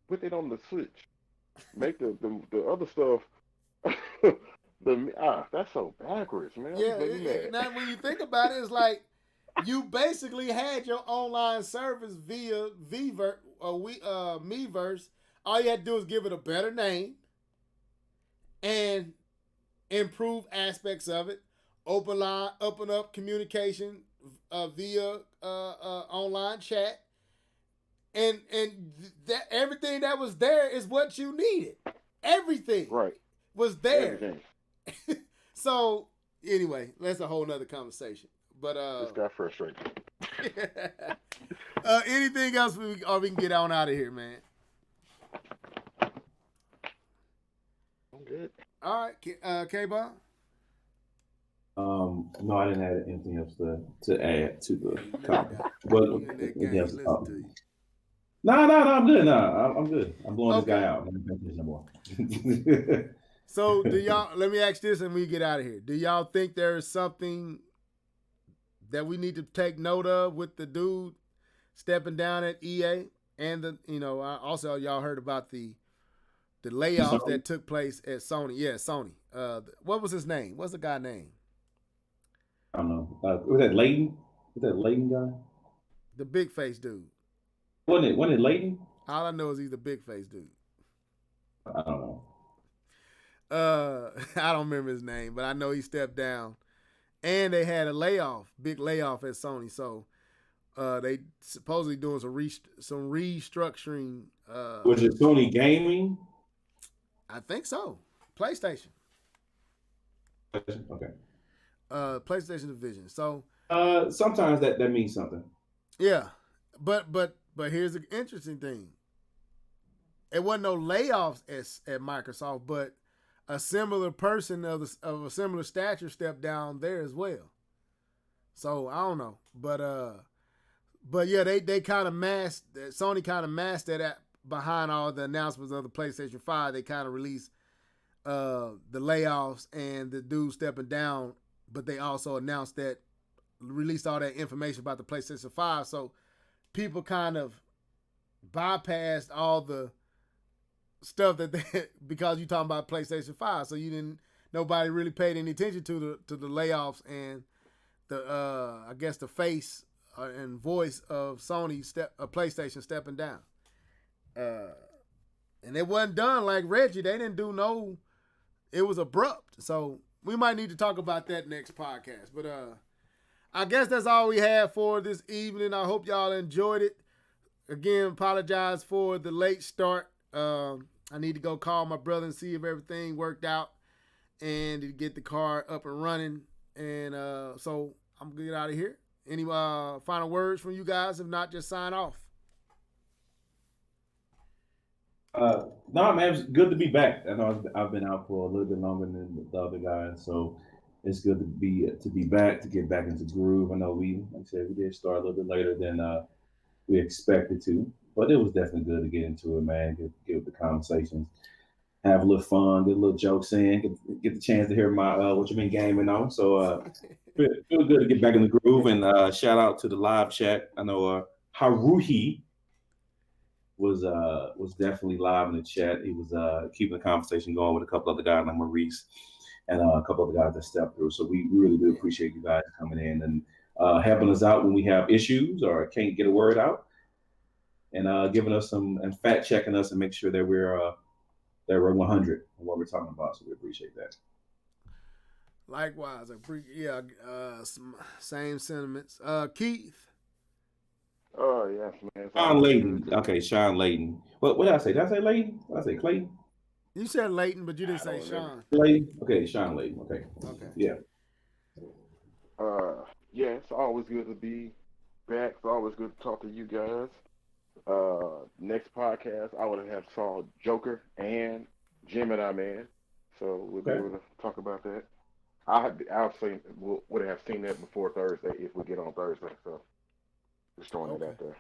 put it on the Switch. Make the other stuff. That's so backwards, man. Yeah, now when you think about it, it's like you basically had your online service via Miiverse. All you had to do is give it a better name and improve aspects of it. Open up communication via online chat, and that everything that was there is what you needed. Everything was there. Everything. So anyway, that's a whole nother conversation. But this got frustrating. Anything else we can get on out of here, man? I'm good. All right, K-Bob? No, I didn't add anything else to add to the comment. But yes, no, I'm good. No, I'm good. I'm blowing this guy out. I'm not paying no more. So do y'all? Let me ask this, and we get out of here. Do y'all think there is something that we need to take note of with the dude stepping down at EA, and also y'all heard about the layoffs that took place at Sony? Yeah, Sony. What was his name? What's the guy name? I don't know. Was that Layton? Was that Layton guy? The big face dude. Wasn't it Layton? All I know is he's the big face dude. I don't know. I don't remember his name, but I know he stepped down. And they had a big layoff at Sony. So they supposedly doing some restructuring. Was it Sony Gaming? I think so. PlayStation. Okay. PlayStation division. So sometimes that means something. Yeah, but here's the interesting thing. It wasn't no layoffs at Microsoft, but a similar person of a similar stature stepped down there as well. So I don't know, but yeah, they kind of masked. Sony kind of masked that behind all the announcements of the PlayStation 5. They kind of released the layoffs and the dude stepping down, but they also announced that, released all that information about the PlayStation 5. So people kind of bypassed all the stuff because you're talking about PlayStation 5. So nobody really paid any attention to the layoffs and the I guess the face and voice of PlayStation stepping down. And it wasn't done like Reggie. They didn't do it was abrupt. So we might need to talk about that next podcast. But I guess that's all we have for this evening. I hope y'all enjoyed it. Again, apologize for the late start. I need to go call my brother and see if everything worked out and to get the car up and running. And so I'm going to get out of here. Any final words from you guys? If not, just sign off. No, man, it's good to be back. I know I've been out for a little bit longer than the other guys, so it's good to be back, to get back into groove. I know like I said, we did start a little bit later than we expected to, but it was definitely good to get into it, man. Get the conversations, have a little fun, get a little jokes in, get the chance to hear my what you've been gaming on. So Feel good to get back in the groove, and shout out to the live chat. I know Haruhi was definitely live in the chat. He was keeping the conversation going with a couple other guys like Maurice and a couple other guys that stepped through. So we really do appreciate you guys coming in and helping us out when we have issues or can't get a word out, and giving us some and fact checking us and make sure that we're 100 on what we're talking about. So we appreciate that. Likewise, same sentiments. Keith. Oh yes, man. Sean Layton. Okay, Sean Layton. What did I say? Did I say Layton? Did I say Clayton? You said Layton, but you didn't say Sean. Layton. Okay, Sean Layton. Okay. Yeah. Yeah, it's always good to be back. It's always good to talk to you guys. Next podcast, I would have saw Joker and Gemini Man, so we'll be able to talk about that. Would have seen that before Thursday if we get on Thursday. So just throwing it out there.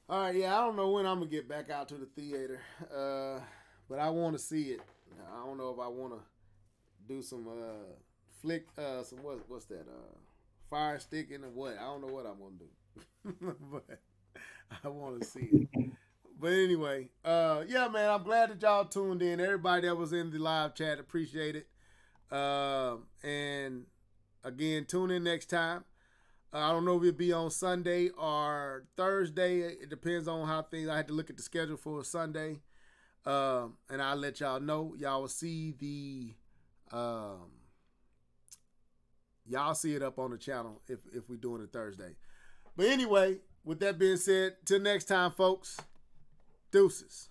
All right, yeah, I don't know when I'm gonna get back out to the theater, but I want to see it. I don't know if I want to do some flick, some what's that, fire sticking or what? I don't know what I'm gonna do, but I want to see it. But anyway, yeah, man, I'm glad that y'all tuned in. Everybody that was in the live chat, appreciate it. And again, tune in next time. I don't know if it'll be on Sunday or Thursday. It depends on how things. I had to look at the schedule for Sunday, and I'll let y'all know. Y'all will see y'all see it up on the channel if we're doing it Thursday. But anyway, with that being said, till next time, folks. Deuces.